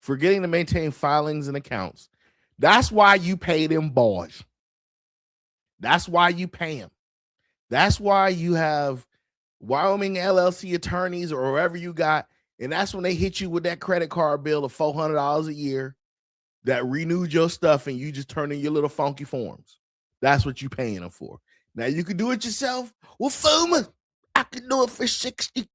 Forgetting to maintain filings and accounts. That's why you pay them boys. That's why you pay them. That's why you have Wyoming LLC attorneys or wherever you got. And that's when they hit you with that credit card bill of $400 a year that renewed your stuff and you just turn in your little funky forms. That's what you're paying them for. Now you can do it yourself. Well, FUMA, I can do it for 60.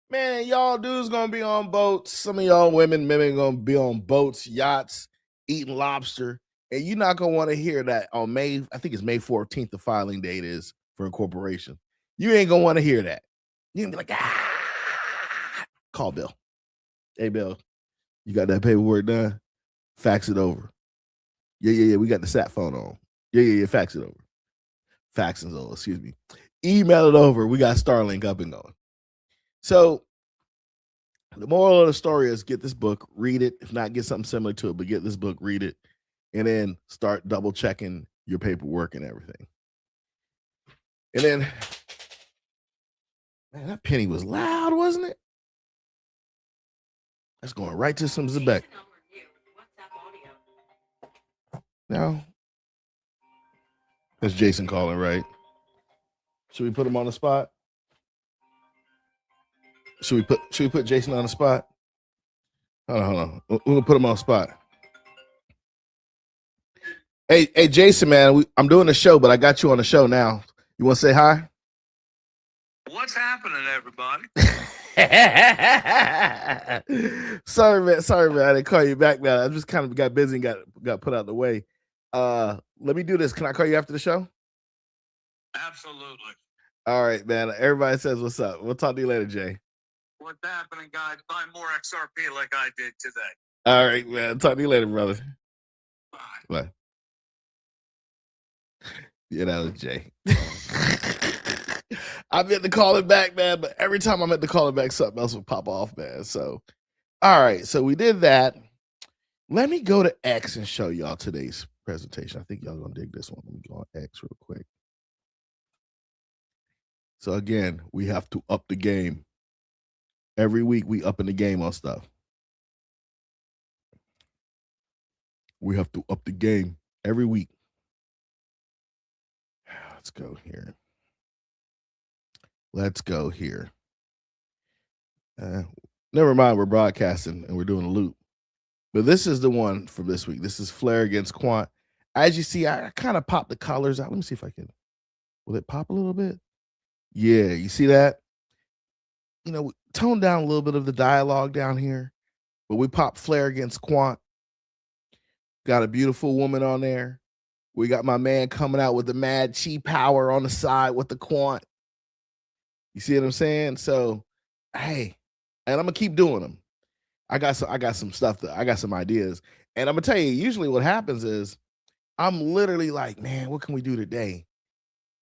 Man, y'all dudes gonna be on boats. Some of y'all women gonna be on boats, yachts, eating lobster. And you're not gonna want to hear that on May, I think it's May 14th, the filing date is for incorporation. You ain't gonna want to hear that. You're gonna be like, call Bill. Hey, Bill, you got that paperwork done? Fax it over. Yeah. We got the sat phone on. Yeah. Fax it over. Faxing's over, excuse me. Email it over. We got Starlink up and going. So the moral of the story is get this book, read it. If not, get something similar to it, but get this book, read it, and then start double checking your paperwork and everything. And then, man, that penny was loud, wasn't it? That's going right to some Zebek. Now, that's Jason calling, right? Should we put him on the spot? Should we put Jason on the spot? Hold on. We're gonna put him on the spot. Hey, Jason, man, I'm doing the show, but I got you on the show now. You want to say hi? What's happening, everybody? Sorry, man. I didn't call you back, man. I just kind of got busy and got put out of the way. Let me do this. Can I call you after the show? Absolutely. All right, man. Everybody says what's up. We'll talk to you later, Jay. What's happening, guys? Buy more XRP like I did today. All right, man. Talk to you later, brother. Bye. Bye. Yeah, that was Jay. I meant to call it back, man, but every time I meant to call it back, something else would pop off, man. So, all right. So we did that. Let me go to X and show y'all today's presentation. I think y'all gonna dig this one. Let me go on X real quick. So again, we have to up the game. Every week we up in the game on stuff. We have to up the game every week. Let's go here. Never mind, we're broadcasting and we're doing a loop. But this is the one from this week. This is Flare against Quant. As you see, I kind of popped the colors out. Let me see if I can. Will it pop a little bit? Yeah, you see that? You know, tone down a little bit of the dialogue down here. But we popped Flare against Quant. Got a beautiful woman on there. We got my man coming out with the mad chi power on the side with the Quant. You see what I'm saying? So, hey, and I'm gonna keep doing them. I got some stuff I got some ideas. And I'm gonna tell you, usually what happens is I'm literally like, man, what can we do today?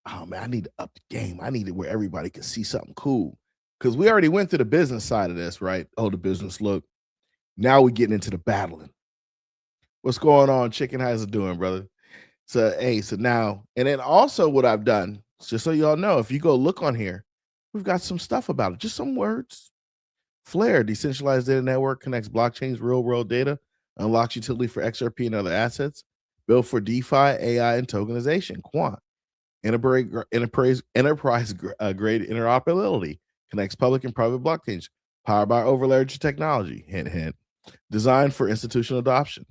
Oh man, I need to up the game. I need it where everybody can see something cool. Because we already went through the business side of this, right? Oh, the business look. Now we're getting into the battling. What's going on, Chicken? How's it doing, brother? So, hey, so now, and then also what I've done, just so y'all know, if you go look on here, we've got some stuff about it, just some words. Flare, decentralized data network, connects blockchains, real world data, unlocks utility for XRP and other assets, built for DeFi, AI, and tokenization. Quant, enterprise grade interoperability, connects public and private blockchains, powered by over-leveraged technology. Hint, hint. Designed for institutional adoption.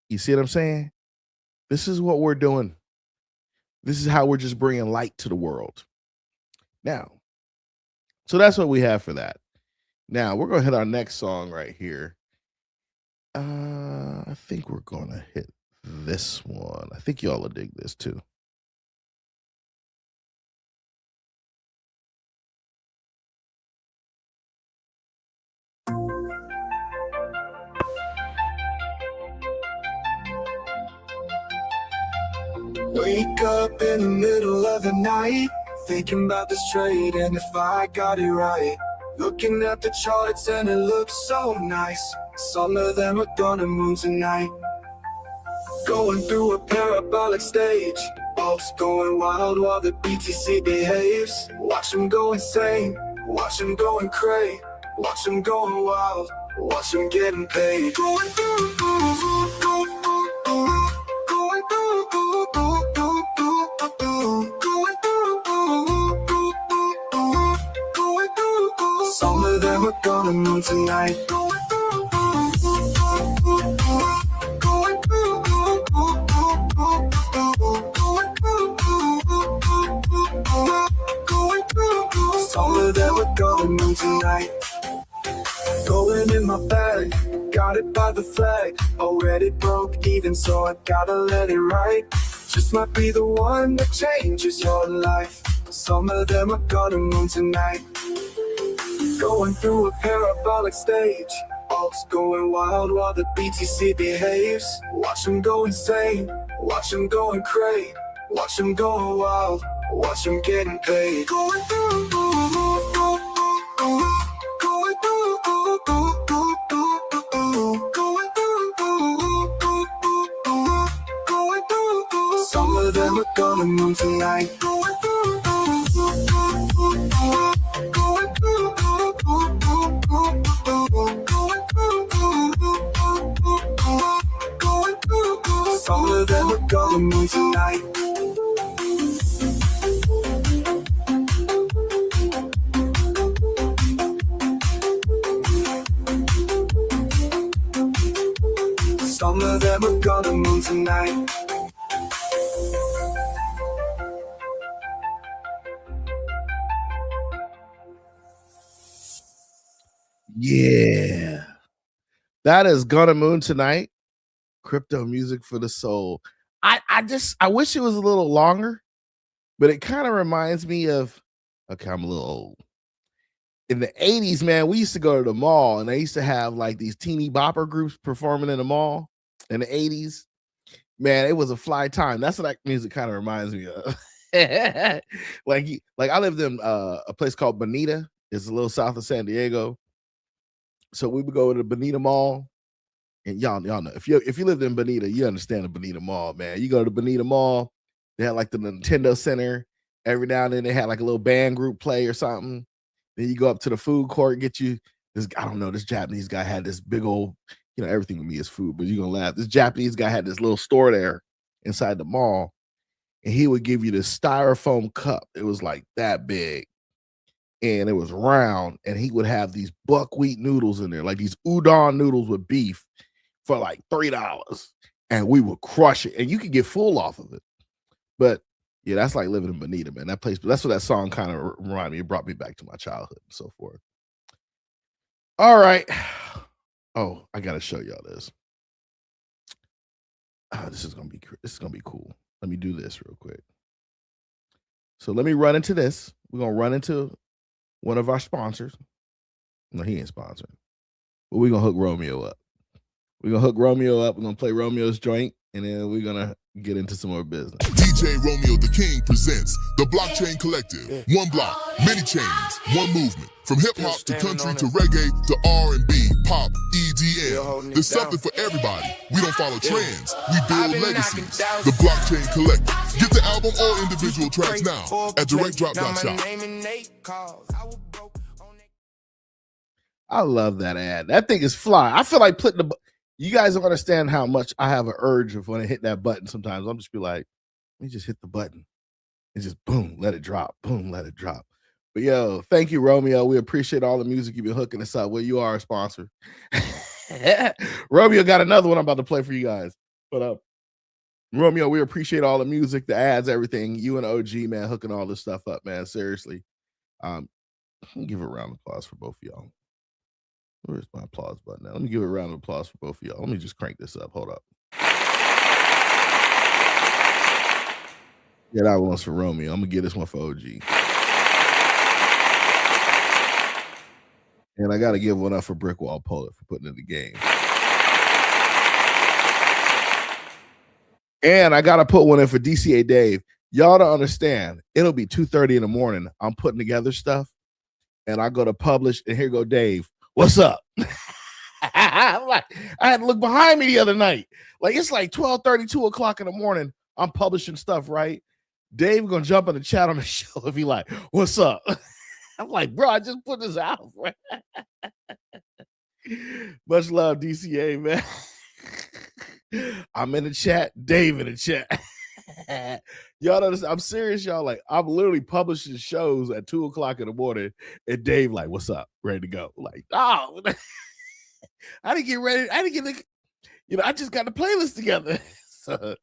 You see what I'm saying? This is what we're doing. This is how we're just bringing light to the world. Now, so that's what we have for that. Now, we're going to hit our next song right here. I think we're going to hit this one. I think y'all will dig this too. Wake up in the middle of the night, thinking about this trade and if I got it right. Looking at the charts and it looks so nice. Some of them are gonna move tonight. Going through a parabolic stage, alts going wild while the BTC behaves. Watch them go insane, watch them going cray, watch them going wild, watch them getting paid. Going through, going through, going through, some of them are gonna move tonight. Some of them are gonna move tonight. Going in my bag, got it by the flag. Already broke even, so I gotta let it ride. Just might be the one that changes your life. Some of them are gonna move tonight. Going through a parabolic stage, alts going wild while the BTC behaves. Watch them go insane, watch them going cray, watch them going wild, watch them getting paid. Going through, going through, going through, some of them are gonna move tonight. Some of them are gonna move tonight. Some of them are gonna move tonight. Yeah. That is Gonna Moon Tonight. Crypto music for the soul. I wish it was a little longer, but it kind of reminds me of, okay, I'm a little old. In the 80s, man, we used to go to the mall and they used to have like these teeny bopper groups performing in the mall in the 80s. Man, it was a fly time. That's what that music kind of reminds me of. like I lived in a place called Bonita. It's a little south of San Diego. So we would go to the Bonita Mall. And y'all know, if you lived in Bonita, you understand the Bonita Mall, man. You go to the Bonita Mall, they had like the Nintendo Center. Every now and then they had like a little band group play or something. Then you go up to the food court, get you this, I don't know, this Japanese guy had this big old, you know, everything with me is food, but you're gonna laugh. This Japanese guy had this little store there inside the mall, and he would give you this styrofoam cup. It was like that big. And it was round, and he would have these buckwheat noodles in there, like these udon noodles with beef for like $3. And we would crush it, and you could get full off of it. But yeah, that's like living in Bonita, man. That place, but that's what that song kind of reminded me. It brought me back to my childhood and so forth. All right. Oh, I gotta show y'all this. This is gonna be cool. Let me do this real quick. So let me run into this. We're gonna run into one of our sponsors. No, he ain't sponsoring. But we're gonna hook Romeo up. We're gonna hook Romeo up. We're gonna play Romeo's joint, and then we're gonna get into some more business. DJ Romeo the King presents the Blockchain Collective. One block, many chains, one movement. From hip hop to country to reggae to R&B, pop, EDM. There's something for everybody. We don't follow trends. We build legacies. The Blockchain Collective. Get the album or individual tracks now at directdrop.shop. I love that ad. That thing is fly. I feel like putting You guys don't understand how much I have an urge of when I hit that button. Sometimes I'm just be like, let me just hit the button and just boom, let it drop. Boom, let it drop. But yo, thank you, Romeo. We appreciate all the music you've been hooking us up. Well, you are a sponsor. Romeo got another one I'm about to play for you guys. But Romeo, we appreciate all the music, the ads, everything. You and OG, man, hooking all this stuff up, man. Seriously. Give a round of applause for both of y'all. Where's my applause button now? Let me give a round of applause for both of y'all. Let me just crank this up. Hold up. Yeah, that one's for Romeo. I'm gonna get this one for OG. And I gotta give one up for Brickwall Polar for putting in the game. And I gotta put one in for DCA Dave. Y'all don't understand. It'll be 2:30 in the morning. I'm putting together stuff, and I go to publish, and here go Dave. What's up? I'm like, I had to look behind me the other night. Like it's like 12:30, 2 o'clock in the morning. I'm publishing stuff, right? Dave gonna jump in the chat on the show if he like, what's up? I'm like, bro, I just put this out. Much love, DCA, man. I'm in the chat, Dave in the chat. Y'all know this, I'm serious, y'all. Like, I'm literally publishing shows at 2 o'clock in the morning, and Dave, like, what's up? Ready to go. Like, oh, I didn't get ready. I didn't get the, I just got the playlist together. So,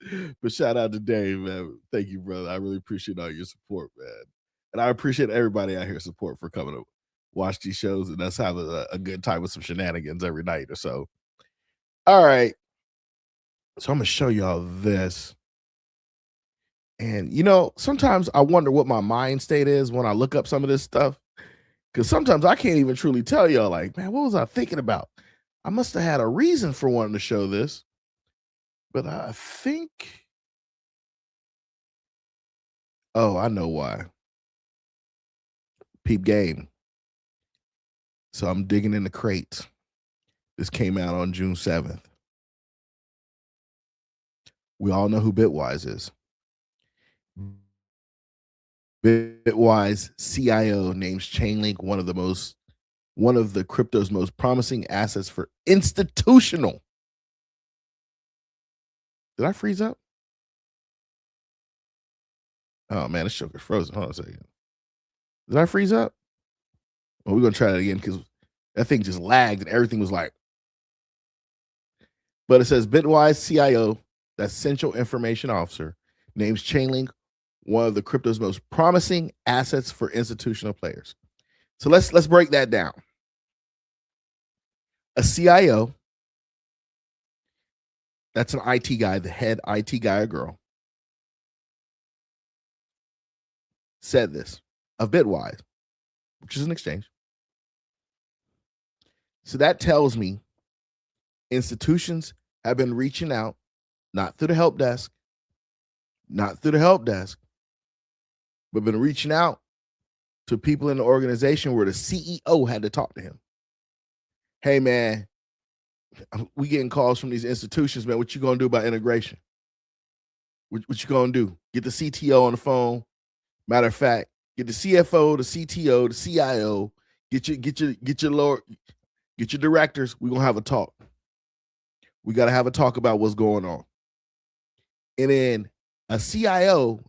but shout out to Dave, man. Thank you, brother. I really appreciate all your support, man. And I appreciate everybody out here support for coming to watch these shows and us having a good time with some shenanigans every night or so. All right. So I'm going to show y'all this. And, sometimes I wonder what my mind state is when I look up some of this stuff. Because sometimes I can't even truly tell y'all, like, man, what was I thinking about? I must have had a reason for wanting to show this. But I think, I know why. Peep game. So I'm digging in the crates. This came out on June 7th. We all know who Bitwise is. Bitwise CIO names Chainlink one of the crypto's most promising assets for institutional. Did I freeze up? Oh man, this sugar's frozen. Hold on a second. Did I freeze up? Well, we're gonna try that again because that thing just lagged and everything was like. But it says Bitwise CIO, that's Central Information Officer, names Chainlink one of the crypto's most promising assets for institutional players. So let's break that down. A CIO, that's an IT guy, the head IT guy or girl, said this of Bitwise, which is an exchange. So that tells me institutions have been reaching out, not through the help desk, but been reaching out to people in the organization where the CEO had to talk to him. Hey, man, we getting calls from these institutions, man. What you gonna do about integration? What you gonna do? Get the CTO on the phone. Matter of fact, get the CFO, the CTO, the CIO. Get your directors. We're gonna have a talk. We gotta have a talk about what's going on. And then a CIO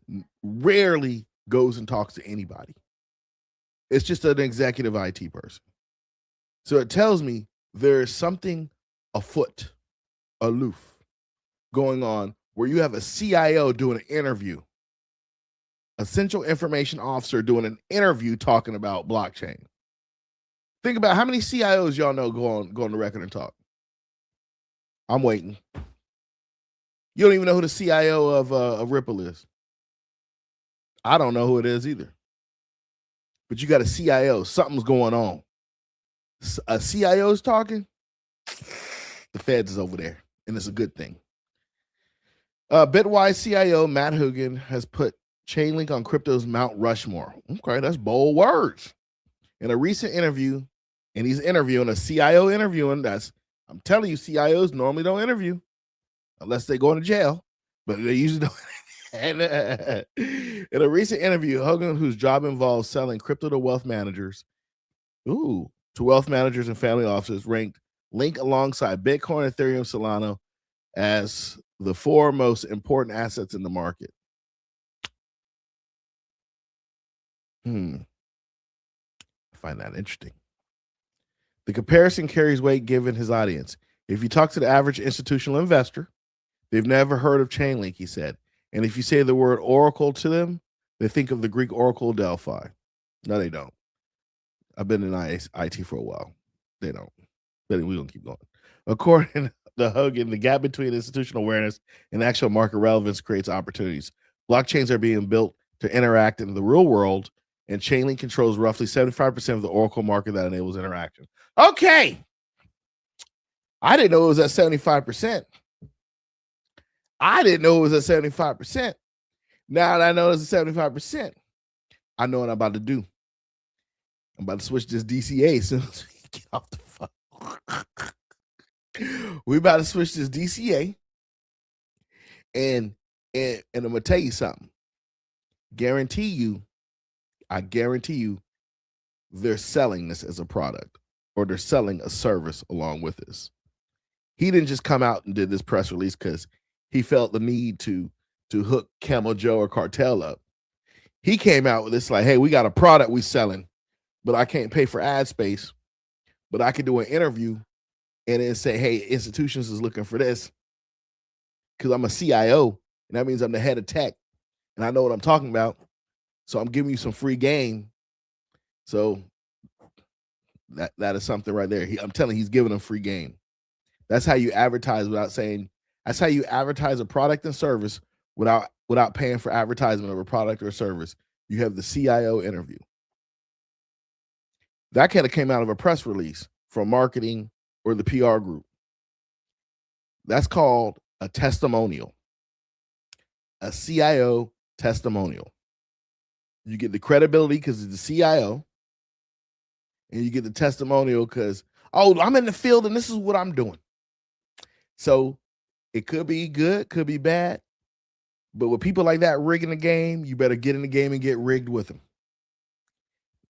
rarely goes and talks to anybody. It's just an executive IT person. So it tells me there is something afoot, aloof, going on where you have a CIO doing an interview, a Central Information Officer doing an interview talking about blockchain. Think about how many CIOs y'all know go on the record and talk. I'm waiting. You don't even know who the CIO of Ripple is. I don't know who it is either. But you got a CIO. Something's going on. A CIO's talking. The Feds is over there, and it's a good thing. Bitwise CIO Matt Hugin has put Chainlink on crypto's Mount Rushmore. Okay, that's bold words. In a recent interview, and he's interviewing a CIO interviewing. I'm telling you, CIOs normally don't interview unless they go into jail, but they usually don't. And in a recent interview, Hugin, whose job involves selling crypto to wealth managers, and family offices, ranked Link alongside Bitcoin, Ethereum, Solana as the 4 most important assets in the market. I find that interesting. The comparison carries weight given his audience. If you talk to the average institutional investor, they've never heard of Chainlink, he said. And if you say the word Oracle to them, they think of the Greek Oracle Delphi. No, they don't. I've been in IT for a while. They don't. But we're going to keep going. According to Hogan, the gap between institutional awareness and actual market relevance creates opportunities. Blockchains are being built to interact in the real world, and Chainlink controls roughly 75% of the Oracle market that enables interaction. Okay. I didn't know it was at 75%. I didn't know it was at 75%. Now that I know it's at 75%, I know what I'm about to do. I'm about to switch this DCA as soon as we get off the phone. We're about to switch this DCA. And I'm going to tell you something. I guarantee you, they're selling this as a product, or they're selling a service along with this. He didn't just come out and did this press release because he felt the need to hook Camel Joe or Cartel up. He came out with this like, hey, we got a product we selling, but I can't pay for ad space, but I can do an interview and then say, hey, institutions is looking for this because I'm a CIO, and that means I'm the head of tech, and I know what I'm talking about. So I'm giving you some free game. So that is something right there. I'm telling you, he's giving them free game. That's how you advertise without saying. That's how you advertise a product and service without paying for advertisement of a product or service. You have the CIO interview. That kind of came out of a press release from marketing or the PR group. That's called a testimonial. A CIO testimonial. You get the credibility because it's the CIO, and you get the testimonial because, oh, I'm in the field and this is what I'm doing. So it could be good, could be bad, but with people like that rigging the game, you better get in the game and get rigged with them.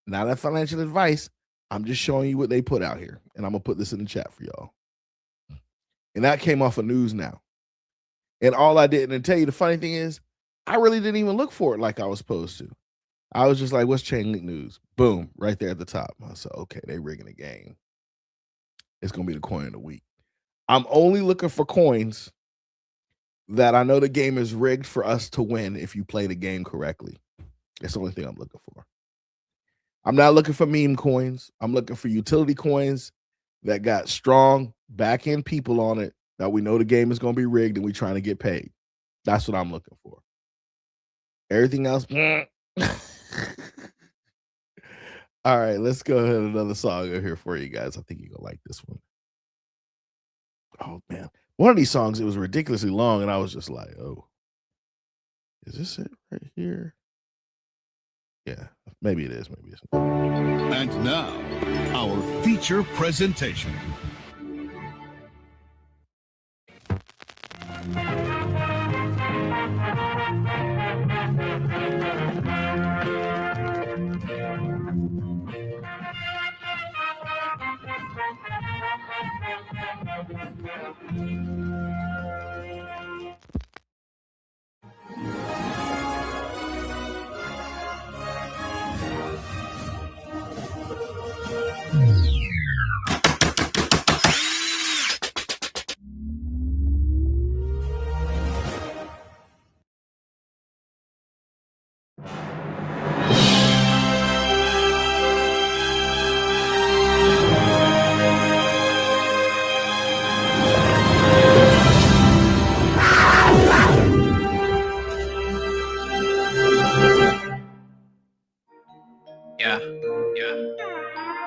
Not that financial advice. I'm just showing you what they put out here, and I'm going to put this in the chat for y'all. And that came off of News Now. And all I did, and tell you the funny thing is, I really didn't even look for it like I was supposed to. I was just like, what's Chainlink news? Boom, right there at the top. I said, okay, they rigging the game. It's going to be the coin of the week. I'm only looking for coins that I know the game is rigged for us to win if you play the game correctly. That's the only thing I'm looking for. I'm not looking for meme coins. I'm looking for utility coins that got strong back-end people on it that we know the game is going to be rigged and we're trying to get paid. That's what I'm looking for. Everything else, all right, let's go ahead and another song over here for you guys. I think you're going to like this one. Oh, man. One of these songs, it was ridiculously long, and I was just like, oh, is this it right here? Yeah, maybe it is. Maybe it's not. And now, our feature presentation.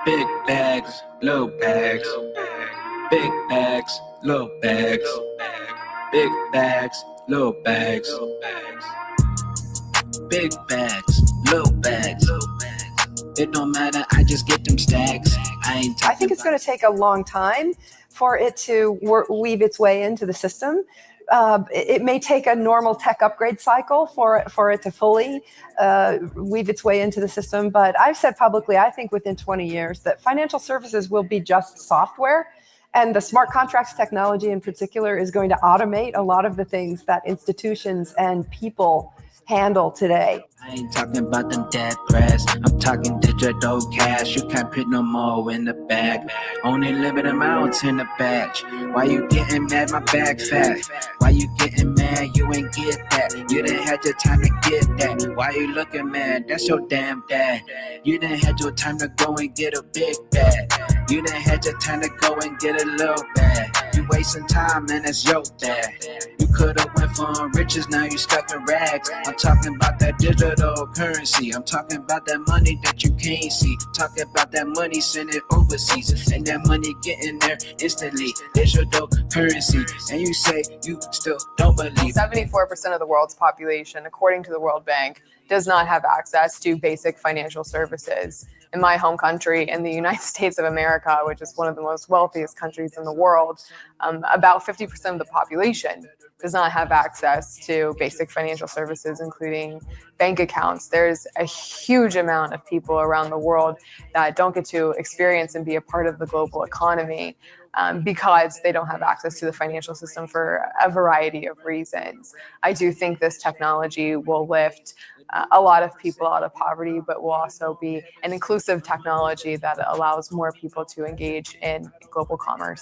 Big bags, little bags. Big bags, little bags. Big bags, little bags. Big bags, little bags. It don't matter, I just get them stacks. I think it's going to take a long time for it to weave its way into the system. It may take a normal tech upgrade cycle for it to fully weave its way into the system. But I've said publicly, I think within 20 years that financial services will be just software, And the smart contracts technology in particular is going to automate a lot of the things that institutions and people handle today. I ain't talking about them dead press. I'm talking digital cash. You can't put no more in the bag. Only limited amounts in the batch. Why you getting mad? My bag fat. Why you getting mad? You ain't get that. You didn't have your time to get that. Why you looking mad? That's your damn dad. You didn't have your time to go and get a big bag. You didn't have your time to go and get a little bag. You wasting time, man, that's your dad. You could've went from riches, now you stuck in rags. I'm talking about that digital currency. I'm talking about that money that you can't see. Talking about that money sent it overseas. And that money getting there instantly. Digital currency. And you say you still don't believe. 74% of the world's population, according to the World Bank, does not have access to basic financial services. In my home country, in the United States of America, which is one of the most wealthiest countries in the world, about 50% of the population does not have access to basic financial services, including bank accounts. There's a huge amount of people around the world that don't get to experience and be a part of the global economy because they don't have access to the financial system for a variety of reasons. I do think this technology will lift a lot of people out of poverty, but will also be an inclusive technology that allows more people to engage in global commerce.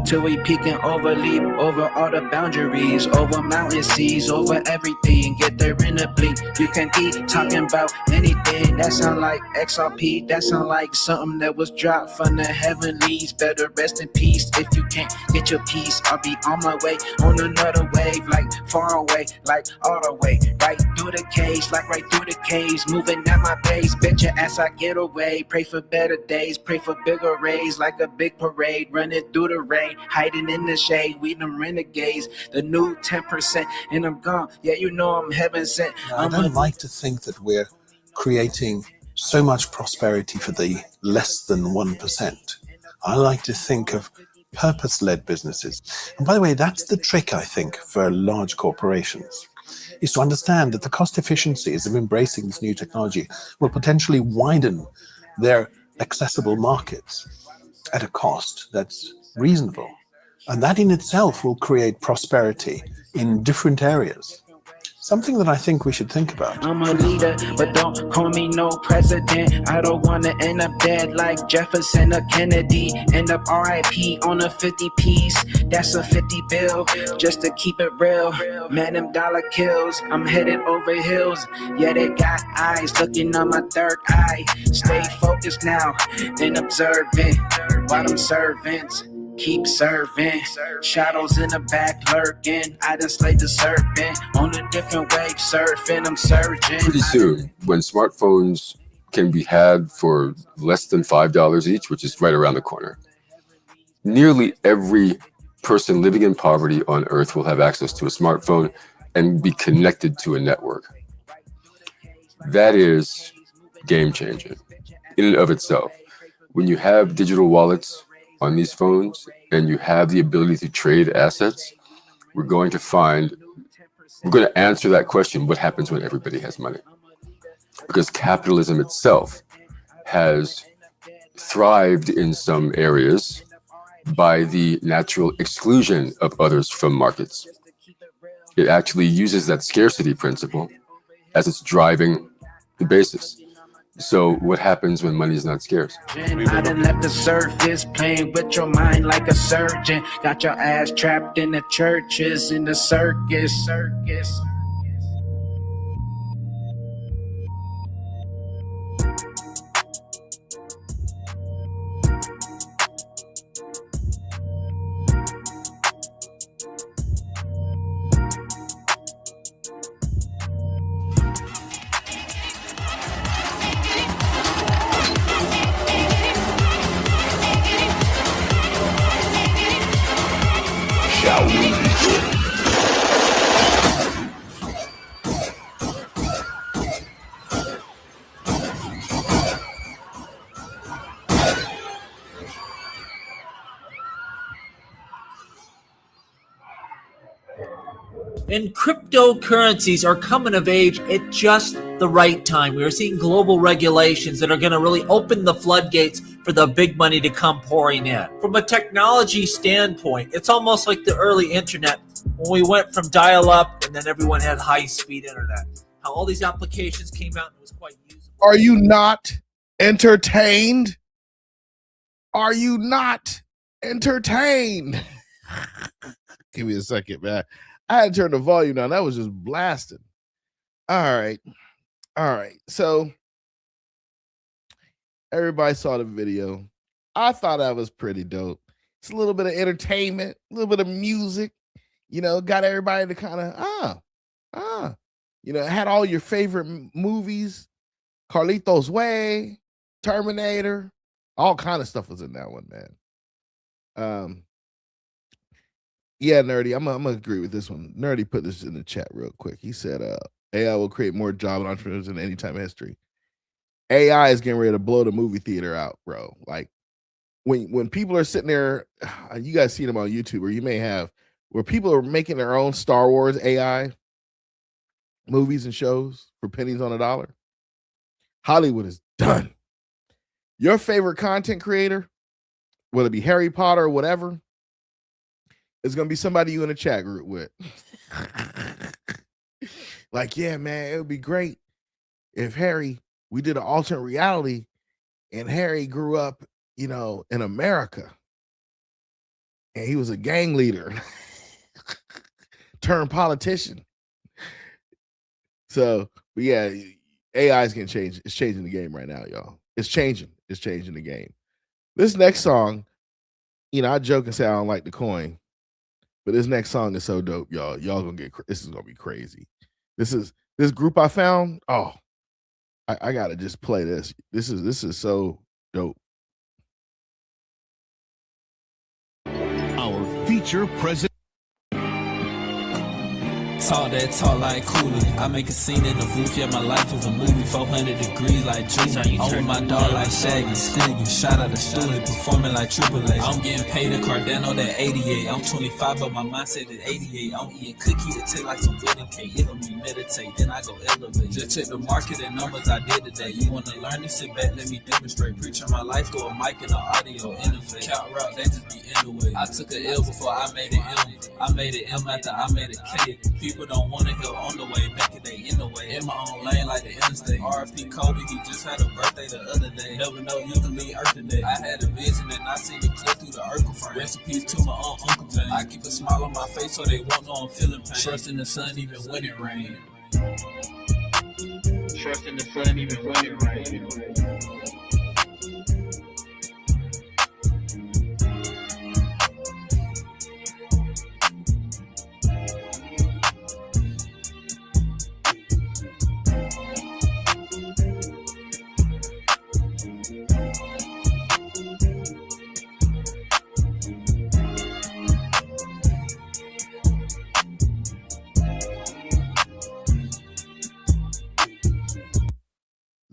Till we peak and overleap over all the boundaries, over mountain seas, over everything, get there in a blink. You can keep talking about anything that sound like XRP, that sound like something that was dropped from the heavenlies. Better rest in peace. If you can't get your peace, I'll be on my way on another wave, like far away, like all the way, right through the cage, like right through the caves, moving at my pace. Bet your ass I get away. Pray for better days, pray for bigger rays, like a big parade, running through the rain, hiding in the shade. We them renegades, the new 10%, and I'm gone. Yeah, you know I'm heaven sent. I don't like to think that we're creating so much prosperity for the less than 1%. I like to think of purpose-led businesses. And by the way, that's the trick, I think, for large corporations, is to understand that the cost efficiencies of embracing this new technology will potentially widen their accessible markets at a cost that's reasonable. And that in itself will create prosperity in different areas. Something that I think we should think about. I'm a leader, but don't call me no president. I don't want to end up dead like Jefferson or Kennedy. End up RIP on a 50 piece. That's a 50 bill, just to keep it real. Man, them dollar kills. I'm headed over hills. Yeah, they got eyes looking on my third eye. Stay focused now and observing while them servants keep serving. Shadows in the back lurking. I done slayed the serpent on a different wave surfing. I'm surging. Pretty soon, when smartphones can be had for less than $5 each, which is right around the corner, nearly every person living in poverty on Earth will have access to a smartphone and be connected to a network. That is game changing in and of itself. When you have digital wallets on these phones and you have the ability to trade assets, we're going to answer that question: what happens when everybody has money? Because capitalism itself has thrived in some areas by the natural exclusion of others from markets. It actually uses that scarcity principle as its driving basis. So what happens when money is not scarce? I done left the surface, playing with your mind like a surgeon. Got your ass trapped in the churches, in the circus. And cryptocurrencies are coming of age at just the right time. We are seeing global regulations that are going to really open the floodgates for the big money to come pouring in. From a technology standpoint, it's almost like the early internet when we went from dial-up and then everyone had high-speed internet. How all these applications came out and it was quite useful. Are you not entertained? Are you not entertained? Give me a second, man. I had to turn the volume down. That was just blasting. All right. So everybody saw the video. I thought that was pretty dope. It's a little bit of entertainment, a little bit of music, got everybody to kind of, had all your favorite movies, Carlitos Way, Terminator, all kind of stuff was in that one, man. Yeah, Nerdy, I'm gonna agree with this one. Nerdy put this in the chat real quick. He said, AI will create more job and entrepreneurs than any time in history. AI is getting ready to blow the movie theater out, bro. Like when people are sitting there, you guys see them on YouTube, or you may have, where people are making their own Star Wars AI movies and shows for pennies on a dollar. Hollywood is done. Your favorite content creator, whether it be Harry Potter or whatever, is going to be somebody you in a chat group with. Like, yeah, man, it would be great if we did an alternate reality and Harry grew up, in America. And he was a gang leader turned politician. So, but yeah, AI is going to change. It's changing the game right now, y'all. It's changing. It's changing the game. This next song, I joke and say I don't like the coin. But this next song is so dope, y'all. Y'all gonna this is gonna be crazy. This group I found. Oh, I gotta just play this. This is so dope. Our feature president. Talk that talk like Cooley. I make a scene in the booth, yeah, my life is a movie. 400 degrees like Julie. I'm with my dog like Shaggy, Scooby. Shout out to Stewie, performing like Triple H. I'm getting paid at Cardano, that 88. I'm 25, but my mindset at 88. I'm eating cookie, it take like some wedding cake. It don't me meditate, then I go elevate. Just check the market and numbers I did today. You wanna learn this? Sit back, let me demonstrate. Preaching my life through a mic and an audio interface. Count route, they just be in the way. I took an L before I made an M. I made an M after I made a K. People don't want to hear on the way, make it they in the way. In my own lane like the interstate. RP Kobe, he just had a birthday the other day. Never know you can leave Earth today. I had a vision and I see the clip through the Urkel frame. Recipes to my Uncle James. I keep a smile on my face so they won't know I'm feeling pain. Trust in the sun even when it rains. Trust in the sun even when it rains.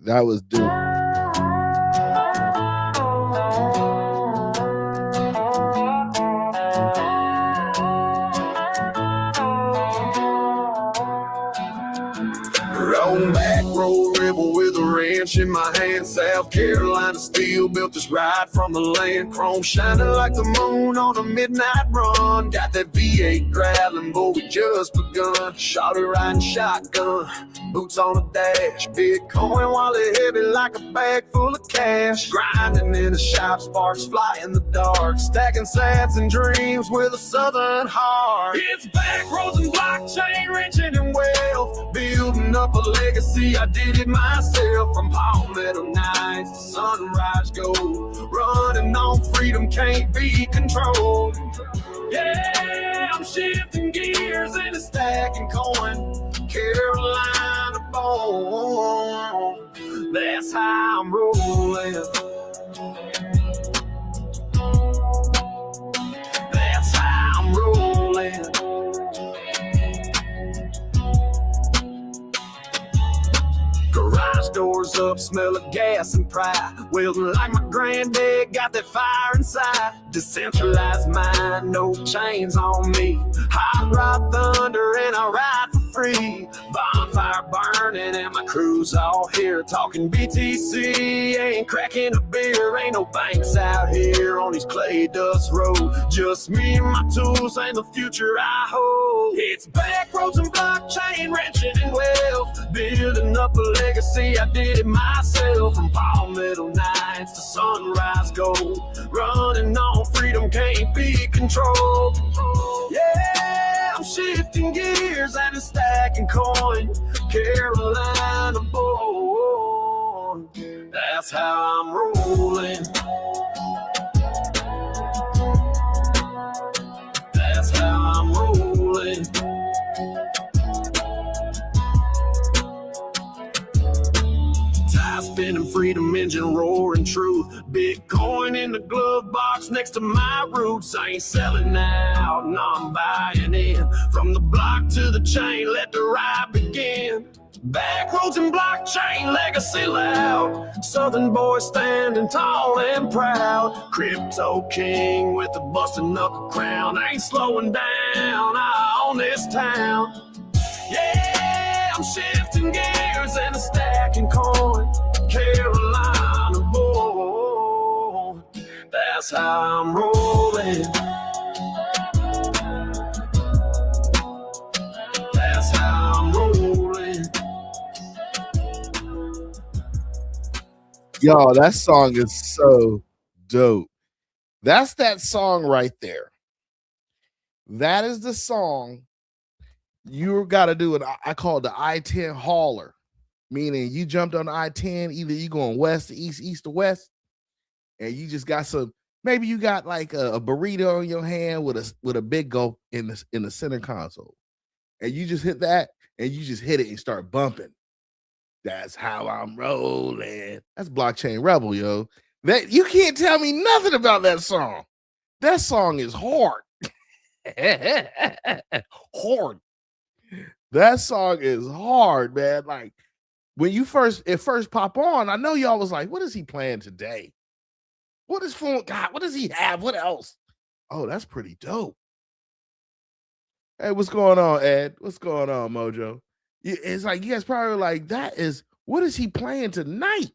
That was dope. Roll back, roll rebel with a wrench in my hand. South Carolina steel built this ride from the land. Chrome shining like the moon on a midnight run. Got that V8 growling, boy, we just begun. Shot her riding shotgun, boots on the dash. Bitcoin wallet heavy like a bag full of cash. Grinding in the shop, sparks fly in the dark. Stacking sats and dreams with a southern heart. It's back roads and blockchain, wrenching and wealth. Building up a legacy, I did it myself. From palmetto nights to sunrise gold. Running on freedom, can't be controlled. Yeah, I'm shifting gears and stacking coin. Carolina born, that's how I'm rolling. That's how I'm rolling. Garage doors up, smell of gas and pride. Wielding like my granddad, got that fire inside. Decentralized mind, no chains on me. Hot rod thunder and I ride for free. Bonfire burning and my crew's all here. Talking BTC, ain't cracking a beer. Ain't no banks out here on these clay dust roads. Just me and my tools and the future I hold. It's back roads and blockchain, wrenching and wealth. Building up a legacy, I did it myself. From palmetto nights to sunrise gold. Running on freedom, can't be controlled. Yeah, I'm shifting gears and it's stacking coin. Carolina born, that's how I'm rolling. That's how I'm rolling. Tie spinning, freedom engine roaring truth. Bitcoin in the glove box next to my roots. I ain't selling out, no, I'm buying in. From the block to the chain, let the ride begin. Back roads and blockchain, legacy loud. Southern boy standing tall and proud. Crypto king with a busted knuckle crown. I ain't slowing down, I own this town. Yeah, I'm shifting gears and a stacking coin. Carolina born, that's how I'm rolling. That's how I'm rolling. Yo, that song is so dope. That's that song right there. That is the song you got to do. I call it the I-10 hauler, meaning you jumped on the I-10, either you going west to east, east to west, and you just got some. Maybe you got like a burrito in your hand with a big gulp in the center console, and you just hit that, and you just hit it and start bumping. That's how I'm rolling. That's Blockchain Rebel, yo. That you can't tell me nothing about that song. That song is hard. Hard. That song is hard, man. Like when it first pop on, I know y'all was like, what is he playing today? What is FUMA? God, what does he have? What else? Oh, that's pretty dope. Hey, what's going on, Ed? What's going on, Mojo? It's like you guys probably like, what is he playing tonight?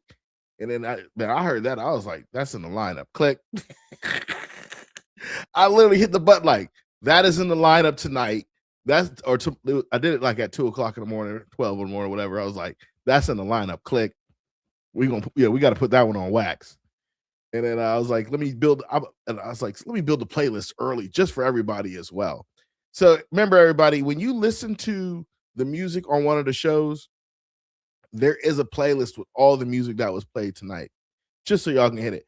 And then I heard that. I was like, that's in the lineup. Click. I literally hit the button like, that is in the lineup tonight. I did it like at 2 o'clock in the morning, 12 in the morning, whatever. I was like, that's in the lineup. Click. We got to put that one on wax. And then I was like, let me build the playlist early just for everybody as well. So remember, everybody, when you listen to the music on one of the shows, there is a playlist with all the music that was played tonight, just so y'all can hit it.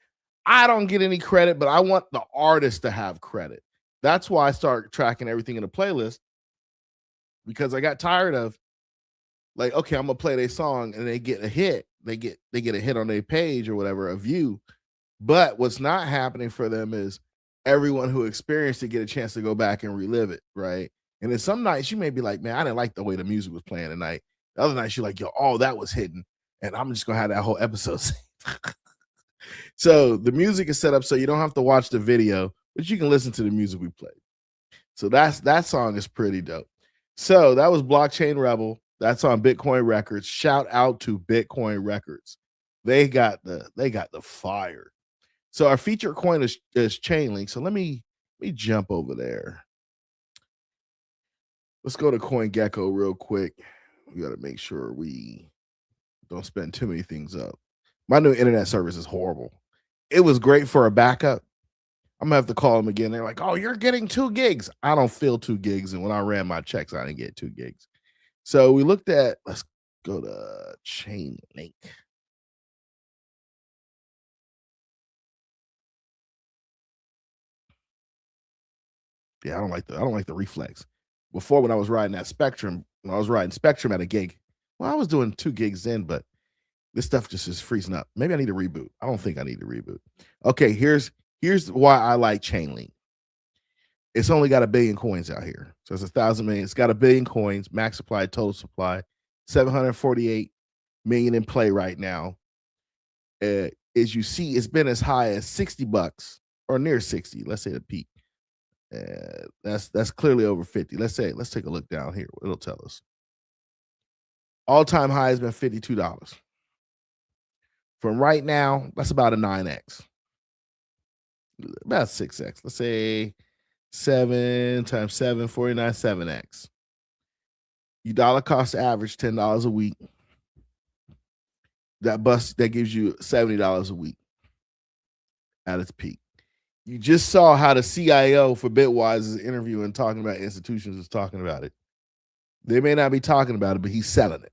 I don't get any credit, but I want the artist to have credit. That's why I started tracking everything in the playlist, because I got tired of like, okay, I'm gonna play their song and they get a hit. They get a hit on their page or whatever, a view. But what's not happening for them is everyone who experienced it get a chance to go back and relive it, right? And then some nights you may be like, man, I didn't like the way the music was playing tonight. The other nights you're like, yo, oh, that was hidden. And I'm just gonna have that whole episode. So the music is set up so you don't have to watch the video, but you can listen to the music we played. So that song is pretty dope. So that was Blockchain Rebel. That's on Bitcoin Records. Shout out to Bitcoin Records. They got the fire. So our featured coin is Chainlink. So let me jump over there. Let's go to CoinGecko real quick. We got to make sure we don't spend too many things up. My new internet service is horrible. It was great for a backup. I'm gonna have to call them again. They're like, oh, you're getting 2 gigs. I don't feel 2 gigs. And when I ran my checks, I didn't get 2 gigs. So we looked at, let's go to Chainlink. Yeah, I don't like the reflex. Before, when I was riding that Spectrum, when I was riding Spectrum at a gig, well, I was doing 2 gigs then, but this stuff just is freezing up. Maybe I need to reboot. I don't think I need to reboot. Okay, here's why I like Chainlink. It's only got 1 billion coins out here. So it's 1,000 million. It's got 1 billion coins, max supply, total supply, 748 million in play right now. As you see, it's been as high as $60 or near 60. Let's say the peak. That's clearly over 50. Let's take a look down here. It'll tell us. All-time high has been $52. From right now, that's about a 9x. About 6x. Let's say 7 times 7, 49, 7x. You dollar cost average $10 a week. That gives you $70 a week at its peak. You just saw how the CIO for Bitwise is interviewing, talking about institutions, is talking about it. They may not be talking about it, but he's selling it.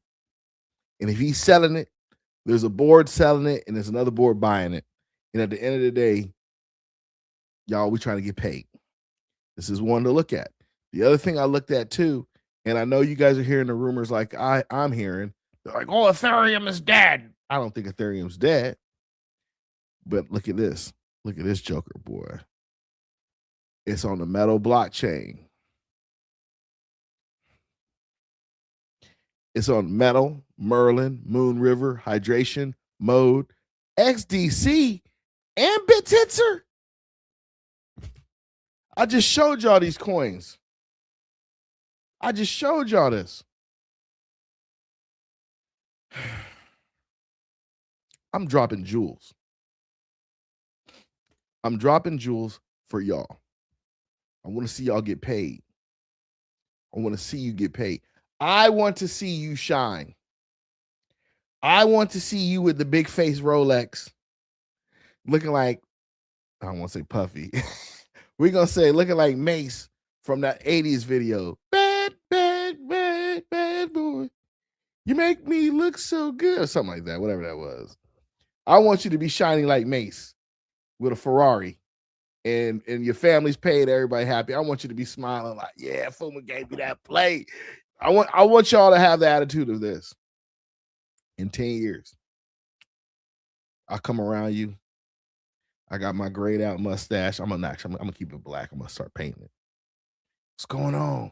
And if he's selling it, there's a board selling it, and there's another board buying it. And at the end of the day, y'all, we trying to get paid. This is one to look at. The other thing I looked at too, and I know you guys are hearing the rumors like I'm hearing, they're like, oh, Ethereum is dead. I don't think Ethereum's dead. But look at this. Look at this joker, boy. It's on the Metal blockchain. It's on Metal, Merlin, Moon River, Hydration, Mode, XDC, and BitTensor. I just showed y'all these coins. I just showed y'all this. I'm dropping jewels. I'm dropping jewels for y'all. I want to see y'all get paid. I want to see you get paid. I want to see you shine. I want to see you with the big face Rolex looking like, I don't want to say Puffy. We're going to say looking like Mace from that 80s video. Bad, bad, bad, bad boy. You make me look so good. Or something like that, whatever that was. I want you to be shining like Mace with a Ferrari. And your family's paid, everybody happy. I want you to be smiling like, yeah, FUMA gave me that play. I want y'all to have the attitude of this. In 10 years, I come around you. I got my grayed out mustache. I'm gonna keep it black. I'm gonna start painting it. What's going on?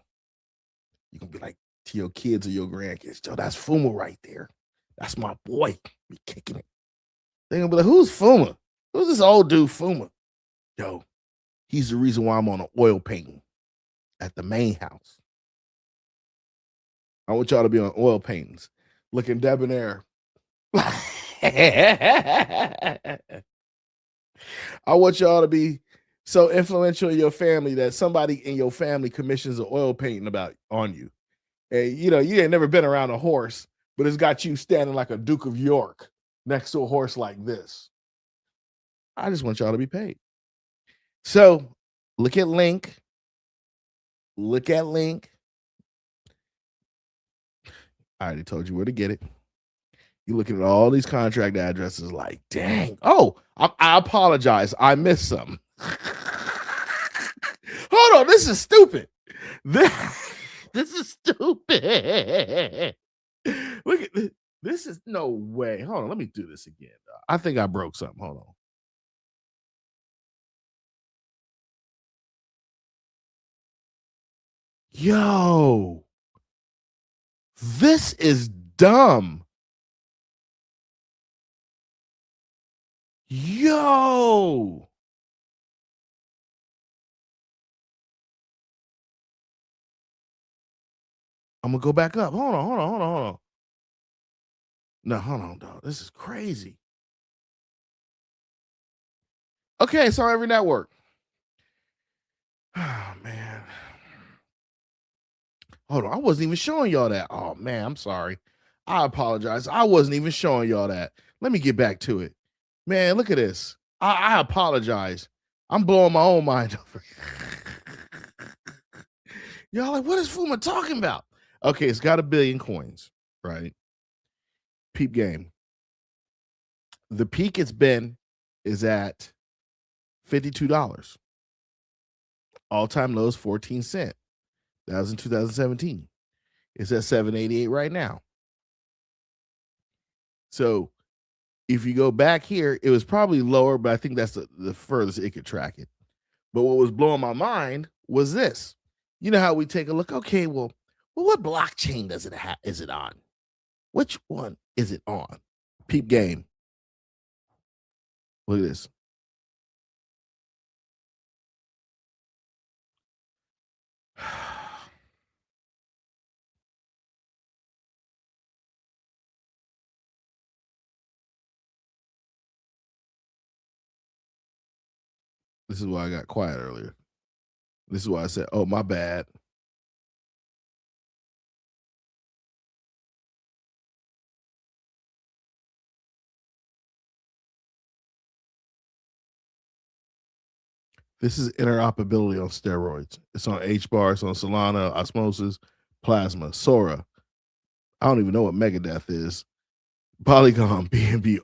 You gonna be like to your kids or your grandkids, yo, that's FUMA right there. That's my boy. Be kicking it. They're gonna be like, who's FUMA? Who's this old dude FUMA? Yo, he's the reason why I'm on an oil painting at the main house. I want y'all to be on oil paintings, looking debonair. I want y'all to be so influential in your family that somebody in your family commissions an oil painting on you. And you ain't never been around a horse, but it's got you standing like a Duke of York next to a horse like this. I just want y'all to be paid. So look at Link. Look at Link. I already told you where to get it. You're looking at all these contract addresses like, dang. Oh, I apologize. I missed some. Hold on. This is stupid. This is stupid. Look at this. This is no way. Hold on. Let me do this again. I think I broke something. Hold on. Yo, this is dumb. Yo. I'm going to go back up. Hold on. No, hold on, dog. This is crazy. Okay, so every network. Oh, man. Hold on. I wasn't even showing y'all that. Oh, man, I'm sorry. I apologize. I wasn't even showing y'all that. Let me get back to it. Man, look at this. I apologize. I'm blowing my own mind over. Y'all like, what is FUMA talking about? Okay, it's got 1 billion coins, right? Peep game. The peak it's been is at $52. All-time low is 14 cents. That was in 2017. It's at 788 right now. So if you go back here, it was probably lower, but I think that's the furthest it could track it. But what was blowing my mind was this. You know how we take a look? Okay, well, what blockchain does it have? Is it on? Which one? is it on? Peep game. Look at this. This is why I got quiet earlier. This is why I said, oh, my bad. This is interoperability on steroids. It's on HBAR, it's on Solana, Osmosis, Plasma, Sora. I don't even know what Megadeth is. Polygon, BNB.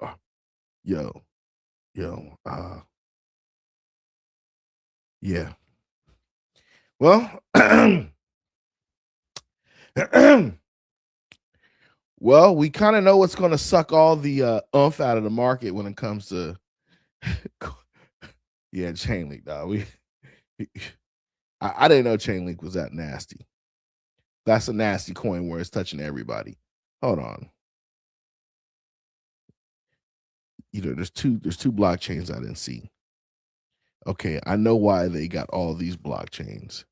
Yo. Yeah. Well, well, we kind of know what's going to suck all the oomph out of the market when it comes to yeah, Chainlink, dog. I didn't know Chainlink was that nasty. That's a nasty coin where it's touching everybody. Hold on. There's two blockchains I didn't see. Okay, I know why they got all these blockchains.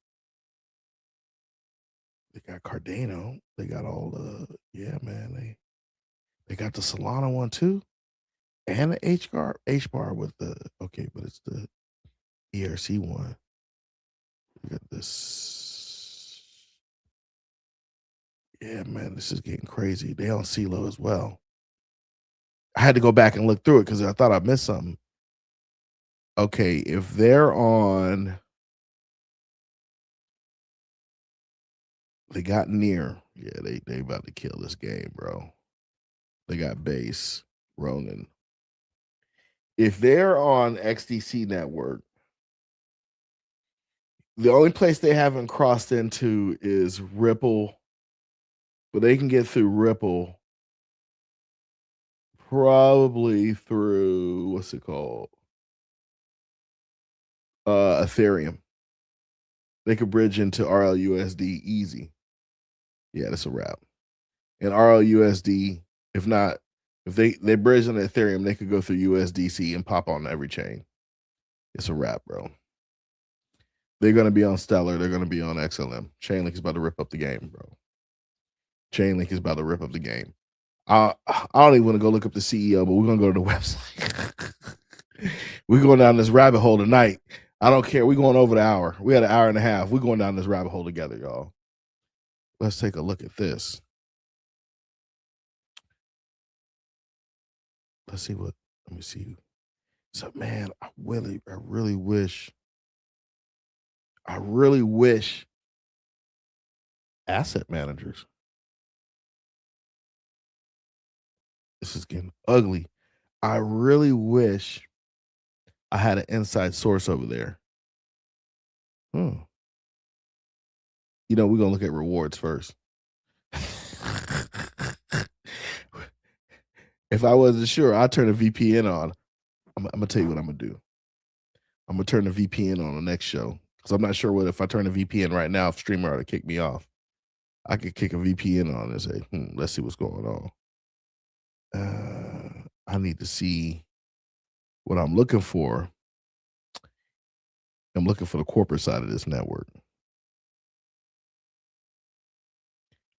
They got Cardano. They got all yeah, man. They got the Solana one too, and the HBAR with the but it's the ERC one. We got this. Yeah, man, this is getting crazy. They on CeeLo as well. I had to go back and look through it because I thought I missed something. Okay, if they're on, they got near. Yeah, they about to kill this game, bro. They got base, Ronin. If they're on XDC network, the only place they haven't crossed into is Ripple, but they can get through Ripple probably through, what's it called? Ethereum. They could bridge into RLUSD easy. Yeah, that's a wrap. And RLUSD, if they bridge on Ethereum, they could go through USDC and pop on every chain. It's a wrap, bro. They're going to be on Stellar. They're going to be on XLM. Chainlink is about to rip up the game, bro. Chainlink is about to rip up the game. I don't even want to go look up the CEO, but we're going to go to the website. We're going down this rabbit hole tonight. I don't care. We're going over the hour. We had an hour and a half. We're going down this rabbit hole together, y'all. Let's take a look at this. Let's see let me see. So, man, I really wish asset managers. This is getting ugly. I really wish I had an inside source over there. We're going to look at rewards first. If I wasn't sure, I'd turn a VPN on. I'm going to tell you what I'm going to do. I'm going to turn the VPN on the next show. Because I'm not sure what if I turn the VPN right now, if Streamer ought to kick me off. I could kick a VPN on and say, let's see what's going on. I need to see what I'm looking for. I'm looking for the corporate side of this network.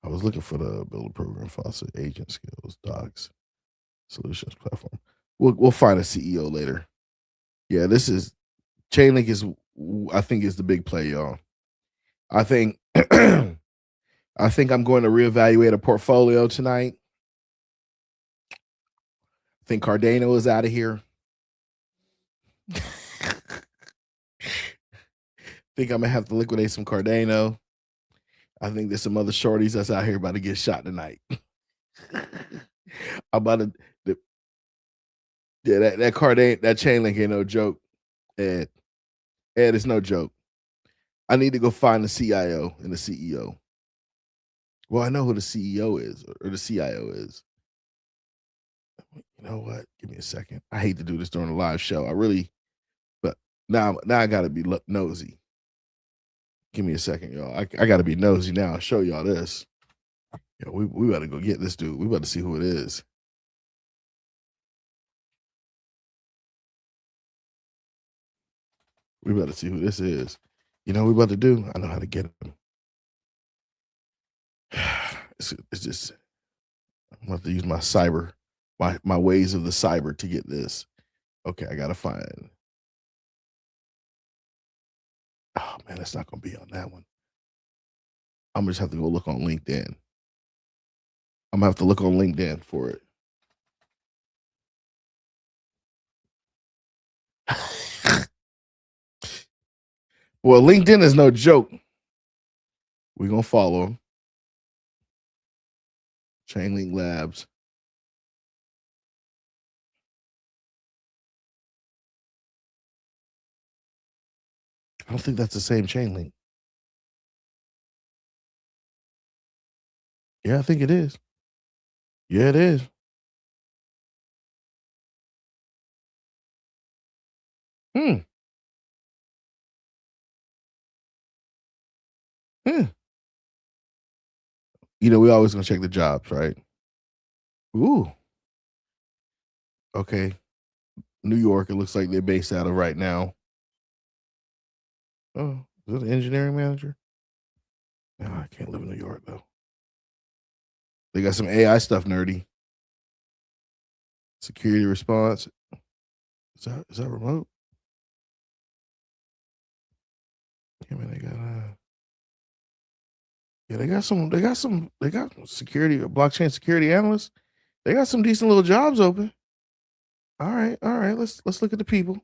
I was looking for the build a program, faucet, agent skills, docs, solutions platform. We'll find a CEO later. Yeah, this is Chainlink is, I think, is the big play, y'all. I think I'm going to reevaluate a portfolio tonight. I think Cardano is out of here. Think I'm gonna have to liquidate some Cardano. I think there's some other shorties that's out here about to get shot tonight. I'm about to, that Cardano, that Chainlink ain't no joke. Ed, it's no joke. I need to go find the CIO and the CEO. Well, I know who the CEO is or the CIO is. You know what? Give me a second. I hate to do this during a live show. But now I gotta be nosy. Give me a second, y'all. I gotta be nosy now. I'll show y'all this. We gotta go get this dude. We about to see who it is. We better see who this is. You know what we about to do? I know how to get him. It's just, I'm going to have to use my cyber, my ways of the cyber to get this. Okay, I got to find. Oh, man, that's not going to be on that one. I'm going to just have to go look on LinkedIn. I'm going to have to look on LinkedIn for it. Well, LinkedIn is no joke. We're going to follow him. Chainlink Labs. I don't think that's the same Chainlink. Yeah, I think it is. Yeah, it is. Hmm. You know, we always gonna check the jobs, right? Ooh. Okay. New York, it looks like they're based out of right now. Oh, is that an engineering manager? No, I can't live in New York though. They got some AI stuff, nerdy. Security response. Is that remote? Yeah, man, they got security, blockchain security analysts. They got some decent little jobs open. All right. Let's look at the people.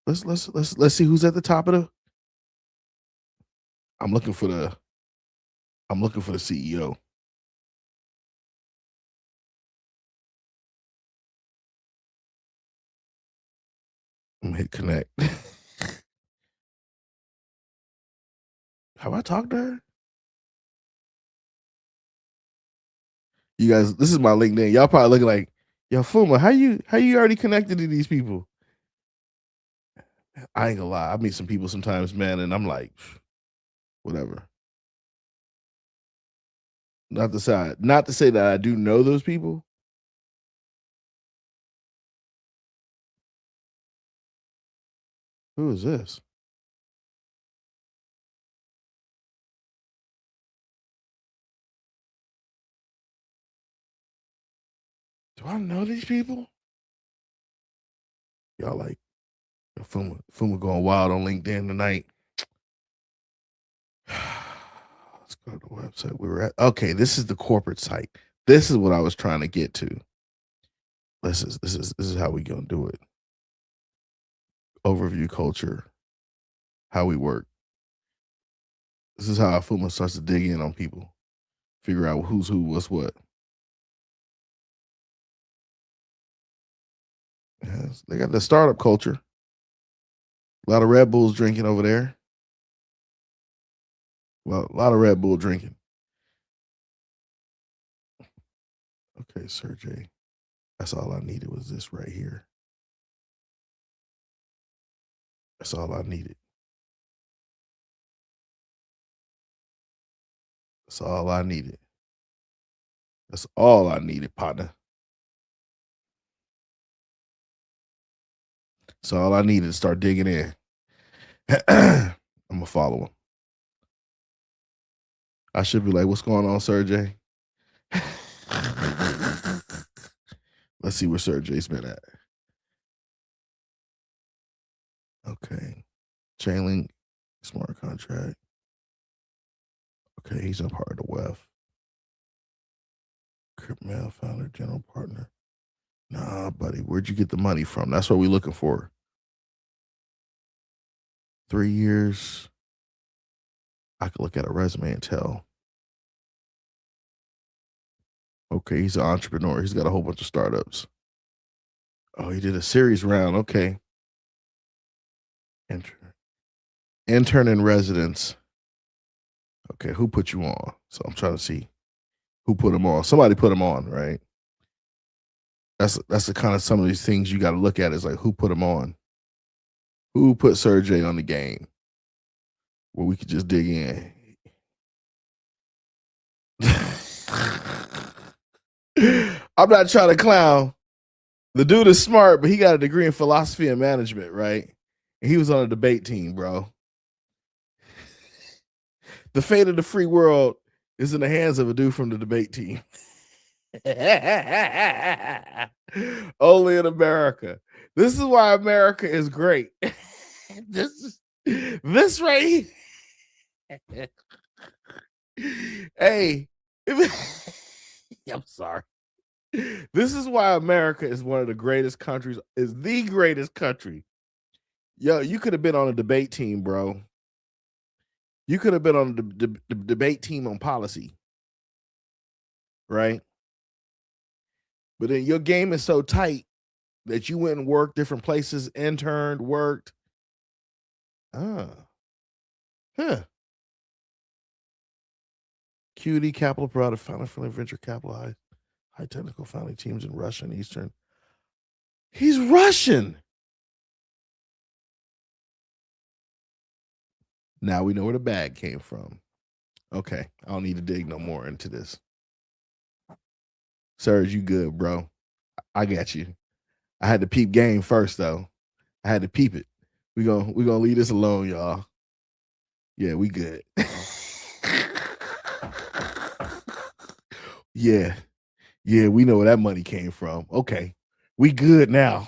Let's see who's at the top of the. I'm looking for the CEO. I'm gonna hit connect. Have I talked to her? You guys, this is my LinkedIn. Y'all probably looking like, yo, Fuma, how you already connected to these people? I ain't gonna lie. I meet some people sometimes, man, and I'm like, whatever. Not to say that I do know those people. Who is this? Do I know these people? Y'all like Fuma going wild on LinkedIn tonight. Let's go to the website we were at. Okay, this is the corporate site. This is what I was trying to get to. This is how we gonna do it. Overview culture, how we work. This is how FUMA starts to dig in on people, figure out who's who, what's what. Yes, they got the startup culture. A lot of Red Bulls drinking over there. Well, a lot of Red Bull drinking. Okay, Sergey. That's all I needed was this right here. That's all I needed. That's all I needed. That's all I needed, partner. So all I needed to start digging in. I'm gonna follow him. I should be like, what's going on, Sergey? Let's see where Sergey's been at. Okay. Chainlink, smart contract. Okay, he's a part of the WEF. Cryptmail founder, general partner. Nah, buddy, where'd you get the money from? That's what we're looking for. 3 years. I could look at a resume and tell. Okay, he's an entrepreneur. He's got a whole bunch of startups. Oh, he did a series round. Okay. Intern in residence. Okay, who put you on? So I'm trying to see who put him on. Somebody put him on, right? That's the kind of some of these things you got to look at is like who put him on? Who put Sergey on the game? Where we could just dig in. I'm not trying to clown. The dude is smart, but he got a degree in philosophy and management, right? And he was on a debate team, bro. The fate of the free world is in the hands of a dude from the debate team. Only in America. This is why America is great. This right here. Hey, I'm sorry. This is why America is one of the greatest countries, is the greatest country. Yo, you could have been on a debate team, bro. You could have been on the debate team on policy, right? But then your game is so tight that you went and worked different places, interned, worked. QD Capital provider, founding friendly venture capital, high technical founding teams in Russia and Eastern. He's Russian. Now we know where the bag came from. Okay, I don't need to dig no more into this. Serge, you good, bro? I got you. I had to peep game first, though. I had to peep it. We gonna leave this alone, y'all. Yeah, we good. Yeah, we know where that money came from. Okay, we good now.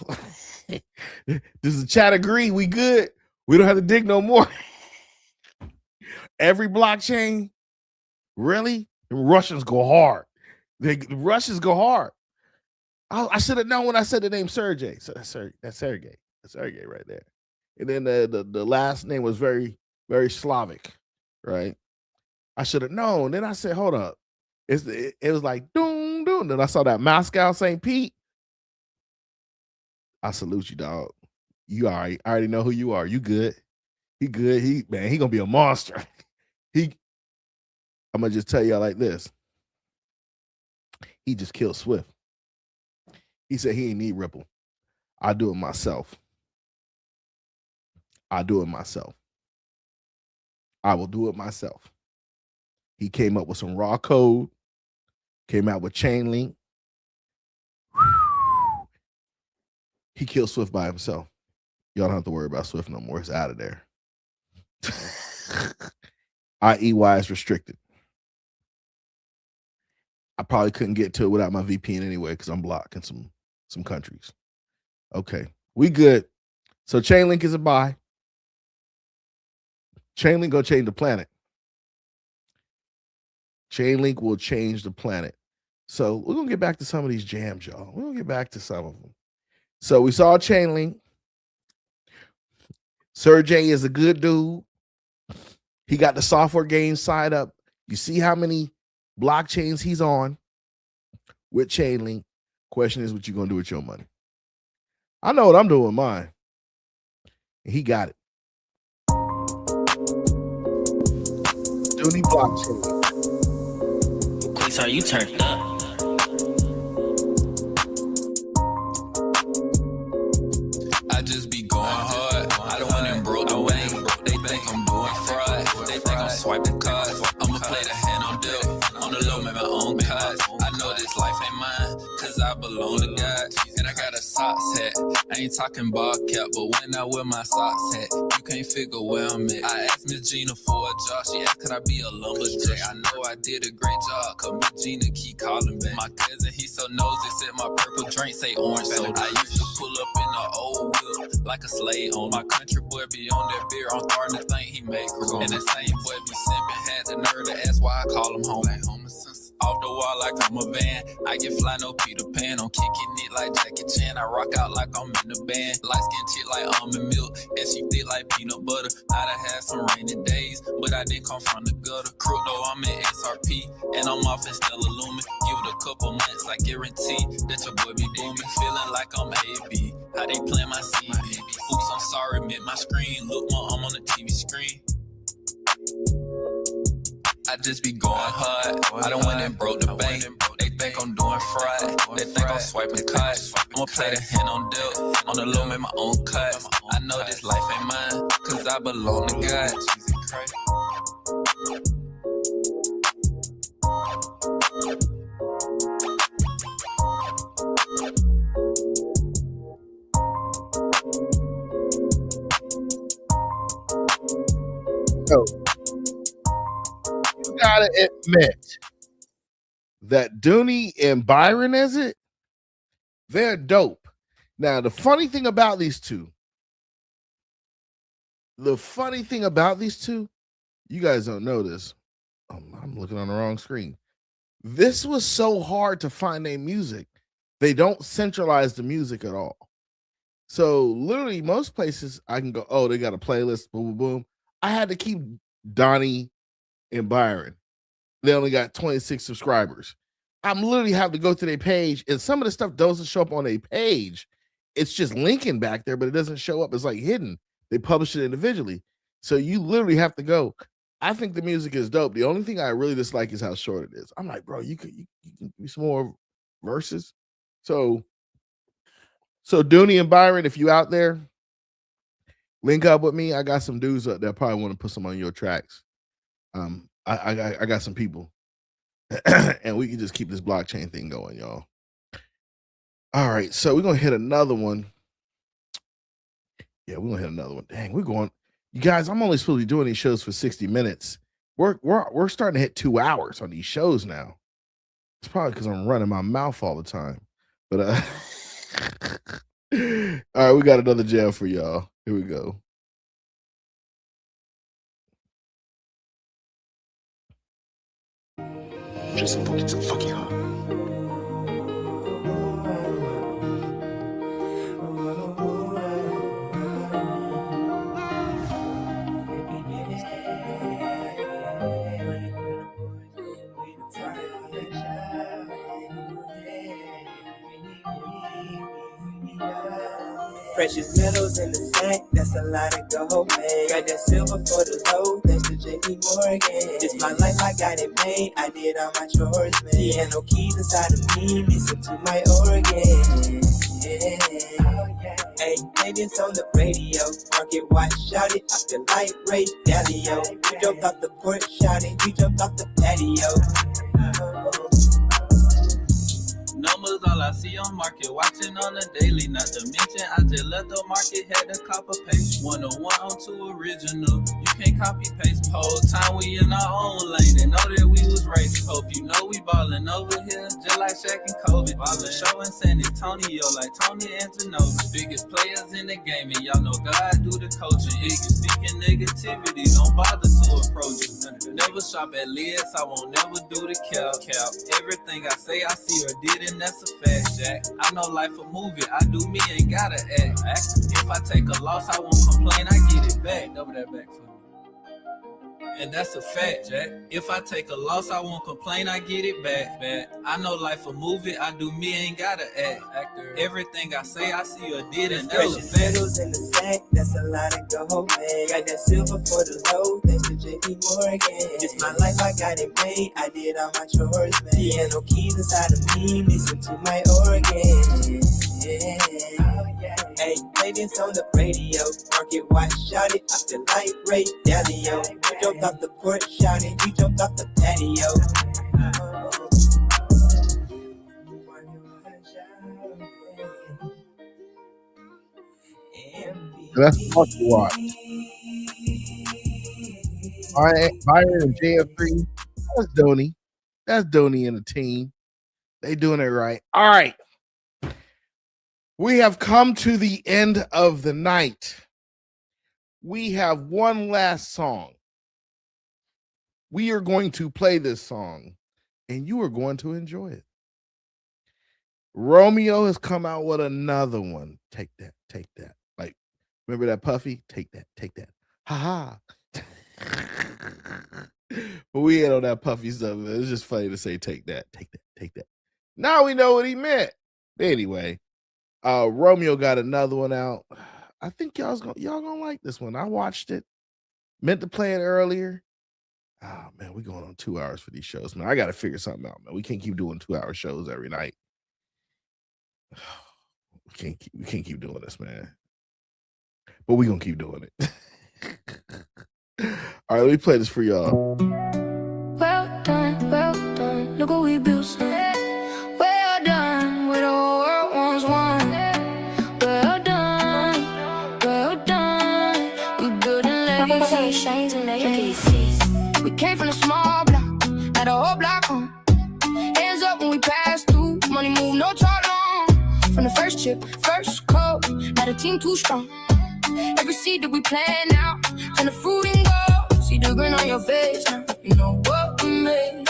Does the chat agree? We good. We don't have to dig no more. Every blockchain, really? The Russians go hard. The Russians go hard. I should have known when I said the name Sergey. So that's Sergey. That's Sergey right there. And then the last name was very, very Slavic, right? I should have known. Then I said, hold up. It was like doom doom. Then I saw that Moscow St. Pete. I salute you, dog. You all right? I already know who you are. You good? He good. He gonna be a monster. I'm gonna just tell y'all like this. He just killed Swift. He said he ain't need Ripple. I do it myself. I will do it myself. He came up with some raw code, came out with Chainlink. He killed Swift by himself. Y'all don't have to worry about Swift no more. It's out of there. IEY is restricted. I probably couldn't get to it without my VPN anyway because I'm blocked in some countries. Okay, we good. So Chainlink is a buy. Chainlink gonna change the planet. Chainlink will change the planet. So we're gonna get back to some of these jams, y'all. We're gonna get back to some of them. So we saw Chainlink. Sergey is a good dude. He got the software game side up. You see how many blockchains he's on with Chainlink. Question is what you gonna do with your money. I know what I'm doing with mine. And he got it. Dooney blockchain. Quick, are you turned up? I just be going hard. I don't want them broke the bank. They think I'm doing fraud. They think I'm swiping cards. I'ma play the hand on deck. On the low, make my own cards. I know this life ain't mine, cause I belong to God. And I got a socks hat. I ain't talking ball cap, but when I wear my socks hat, you can't figure where I'm at. I asked Miss Gina for a job. She asked, could I be a lumberjack? I know I did a great job, cause Miss Gina keep calling back. My cousin, he so nosy, said my purple drink say orange soda. I used to pull up in the old wheel like a slave on. My country boy be on that beer, I'm starting to think he make room. And the same boy be simping, had the nerve to ask why I call him home. Like home off the wall like I'm a van. I get fly, no Peter Pan. I'm kicking it like Jackie Chan. I rock out like I'm in the band. Light skin chick like almond milk, and she thick like peanut butter. I done had some rainy days, but I didn't come from the gutter. Crook though, I'm in XRP, and I'm off in Stellar Lumen. Give it a couple months, I guarantee that your boy be booming. Feeling like I'm AB. How they plant my seed, baby. Oops, I'm sorry, meant my screen. Look, I'm on the TV screen. I just be going hard. I don't want them broke the bank. They think I'm doing fraud. They think I'm swiping cards. I'ma play the hand on deck. On the low, make my own cuts. I know this life ain't mine, cause I belong to God. Yo, you gotta admit that Dooney and Byron, is it? They're dope. Now, the funny thing about these two, you guys don't know this. I'm looking on the wrong screen. This was so hard to find their music. They don't centralize the music at all. So literally most places I can go, oh, they got a playlist, boom, boom, boom. I had to keep Donnie and Byron. They only got 26 subscribers. I'm literally have to go to their page, and some of the stuff doesn't show up on their page. It's just linking back there, but it doesn't show up. It's like hidden. They publish it individually. So you literally have to go. I think the music is dope. The only thing I really dislike is how short it is. I'm like, bro, you can do some more verses. So Dooney and Byron, if you out there, link up with me. I got some dudes up that probably want to put some on your tracks. I got some people, and we can just keep this blockchain thing going, y'all. All right, so we're gonna hit another one. Yeah, we're gonna hit another one. Dang, we're going. You guys, I'm only supposed to be doing these shows for 60 minutes. We're starting to hit 2 hours on these shows now. It's probably because I'm running my mouth all the time. But all right, we got another jam for y'all. Here we go. Just fucking hard. Precious metals in the sack, that's a lot of gold, man. Got that silver for the low, thanks to JP Morgan. This my life, I got it made, I did all my chores, man. Piano keys inside of me, listen to my organ. Hey, maybe it's on the radio. Market watch, shout it, I feel like Ray Dalio. You jumped off the porch, shout it, you jumped off the patio. Numbers, all I see on market, watching on the daily. Not to mention, I just left the market, had to copy paste. 101 on 2 original, you can't copy paste. Whole time we in our own lane, and know that we was racing. Hope you know we ballin' over here, just like Shaq and Kobe. Ballin' show in San Antonio, like Tony and Ginobili. Biggest players in the game, and y'all know God do the coaching. Iggy speaking negativity, don't bother to approach it. Never shop at Lids, I won't never do the cap. Everything I say, I see or did, and that's a fact, Jack. I know life a movie, I do me, ain't gotta act. If I take a loss, I won't complain, I get it back. Double that back for me. And that's a fact, Jack. If I take a loss, I won't complain, I get it back. I know life a movie, I do me, ain't gotta act. Everything I say, I see or did, and that's a Precious fact. metals in the sack, that's a lot of gold, man. Got that silver for the low, thanks to JP Morgan. This my life, I got it made, I did all my chores, man. Piano keys inside of me, listen to my organ. Hey, maybe it's on the radio. Market watch, shout it, I feel like Ray Dalio. You jumped off the porch, shout it, you jumped off the patio. That's Market Watch. Byron and JF3. That's Dooney. That's Dooney and the team. They doing it right. All right. We have come to the end of the night. We have one last song. We are going to play this song, and you are going to enjoy it. Romeo has come out with another one. Take that, take that. Like, remember that Puffy? Take that, take that. Ha ha. But we ain't on that Puffy stuff. It's just funny to say, take that, take that, take that. Now we know what he meant. Anyway, Romeo got another one out. I think y'all gonna like this one. I watched it. Meant to play it earlier. Oh man, we're going on 2 hours for these shows, man. I gotta figure something out, man. We can't keep doing 2-hour shows every night. We can't keep doing this, man. But we're gonna keep doing it. All right, let me play this for y'all. Well done, look what we built, son. Well done, where the whole world wants one. Well done, we building legacy. came from a small block, had a whole block on. Hands up when we pass through, money move, no talk long. From the first chip, first code, had a team too strong. Every seed that we plan out, turn the fruit and go. See the grin on your face now, you know what we made.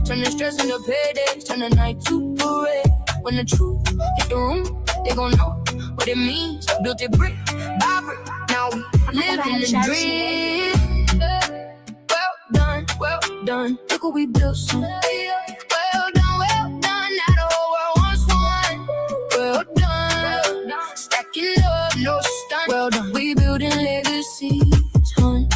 Turn the stress into paydays, turn the night to parade. When the truth hit the room, they gon' know what it means. Built it brick by brick, now we live in the dream. Well done, look what we built, son. Well done, now the whole world wants one. Well done, stacking up, no stunt. Well done, we building legacies, hun.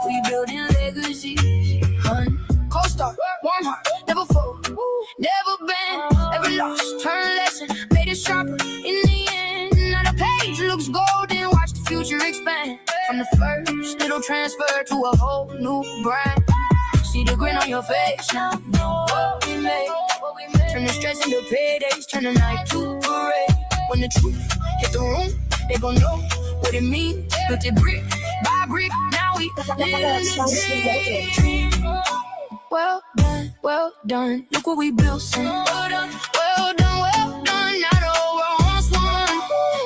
We building legacies, hun. Co-star, warm heart, never fold, never bend, ever lost, turn lesson, made it sharper in the end. Now the page looks golden, watch the future expand. From the first little transfer to a whole new brand. See the grin on your face now, know what we made. Turn the stress into paydays, turn the night to parade. When the truth hit the room, they gon' know what it means. Built it brick by brick, now we live in the dream. Well done, look what we built, son. Well done, now the whole world wants one.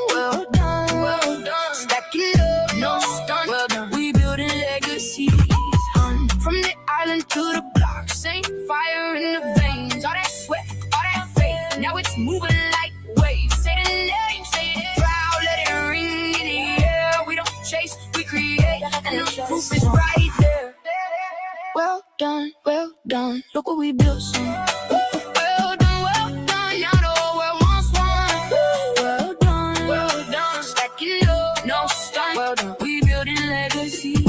Well done, stacking up, no stunt. Well done, we building legacies, hun. From the island to the block, same fire in the veins. All that sweat, all that faith, now it's moving like waves. Say the name, say it proud, let it ring in the air. We don't chase, we create, and the proof is right there. Well done, look what we built, son. Well done, now the whole world wants one. Well done, stacking up, no stunt. Well done, we building legacies.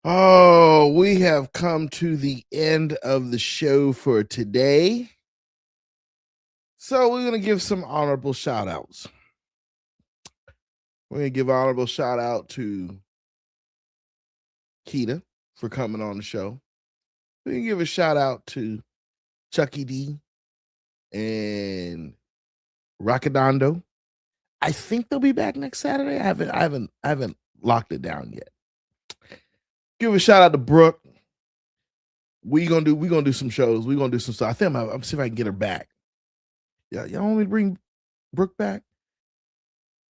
Oh, we have come to the end of the show for today. So we're going to give some honorable shout outs. We're going to give honorable shout out to Keita for coming on the show. We're going to give a shout out to Chucky D and Rockadondo. I think they'll be back next Saturday. I haven't locked it down yet. Give a shout out to Brooke. We gonna do some shows. We gonna do some stuff. I think I'm see if I can get her back. Yeah, y'all want me to bring Brooke back?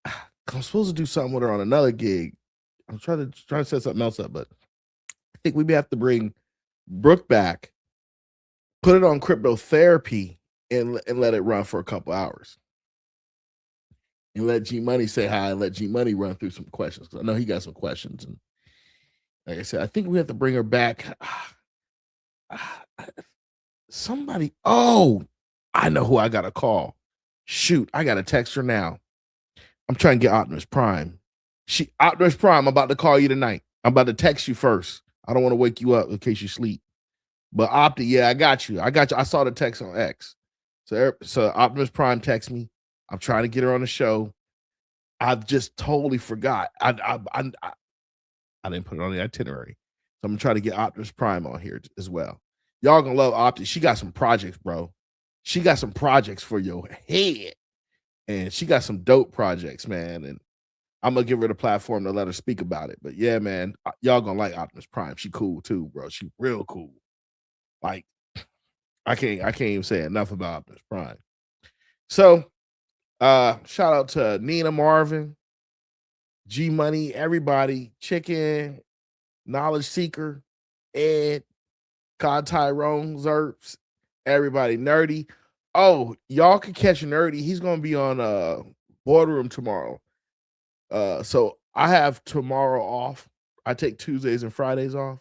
I'm supposed to do something with her on another gig. I'm trying to set something else up, but I think we may have to bring Brooke back, put it on cryptotherapy, and let it run for a couple hours. And let G Money say hi and let G Money run through some questions. I know he got some questions. And like I said, I think we have to bring her back. Somebody, I know who I got to call. Shoot, I got to text her now. I'm trying to get Optimus Prime. Optimus Prime, I'm about to call you tonight. I'm about to text you first. I don't want to wake you up in case you sleep. But Opti, yeah, I got you. I saw the text on X. So Optimus Prime text me. I'm trying to get her on the show. I've just totally forgot. I didn't put it on the itinerary. So I'm gonna try to get Optimus Prime on here as well. Y'all gonna love Opti. She got some projects, bro. She got some projects for your head. And she got some dope projects, man. And I'm gonna give her the platform to let her speak about it. But yeah, man, y'all gonna like Optimus Prime. She cool too, bro. She real cool. Like, I can't even say enough about Optimus Prime. So shout out to Nina Marvin, G Money, everybody, Chicken, Knowledge Seeker, Ed, Cod Tyrone, Zerps, everybody, Nerdy. Oh, y'all can catch Nerdy. He's gonna be on Boardroom tomorrow. So I have tomorrow off. I take Tuesdays and Fridays off.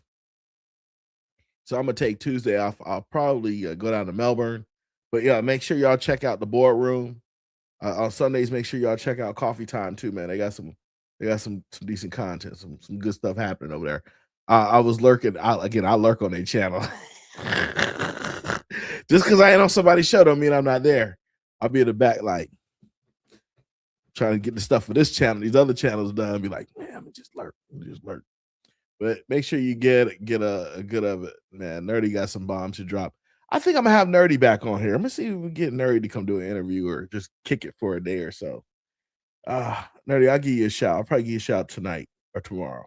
So I'm gonna take Tuesday off. I'll probably go down to Melbourne. But yeah, make sure y'all check out the Boardroom. On Sundays, make sure y'all check out Coffee Time too, man. They got some decent content, some good stuff happening over there. I was lurking. I lurk on their channel. Just because I ain't on somebody's show don't mean I'm not there. I'll be in the back, like trying to get the stuff for this channel, these other channels done. Be like, man, I'm just lurk. But make sure you get a good of it, man. Nerdy got some bombs to drop. I think I'm gonna have Nerdy back on here. I'm gonna see if we get Nerdy to come do an interview or just kick it for a day or so. Nerdy, I'll give you a shout. I'll probably give you a shout tonight or tomorrow.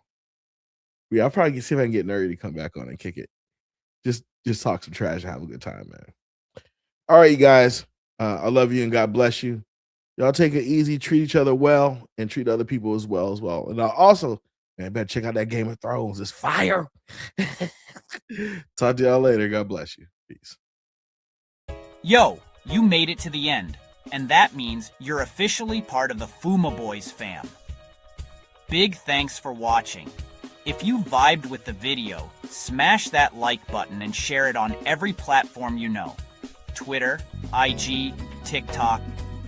Yeah, I'll probably see if I can get Nerdy to come back on and kick it. Just talk some trash and have a good time, man. All right, you guys. I love you and God bless you. Y'all take it easy, treat each other well, and treat other people as well. And also, man, better check out that Game of Thrones. It's fire. Talk to y'all later. God bless you. Peace. Yo, you made it to the end, and that means you're officially part of the FUMA Boy'Z fam. Big thanks for watching. If you vibed with the video, smash that like button and share it on every platform you know. Twitter, IG, TikTok,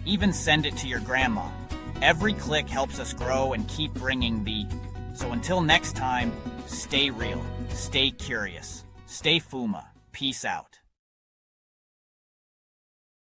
even send it to your grandma. Every click helps us grow and keep bringing the... So until next time, stay real, stay curious, stay FUMA. Peace out.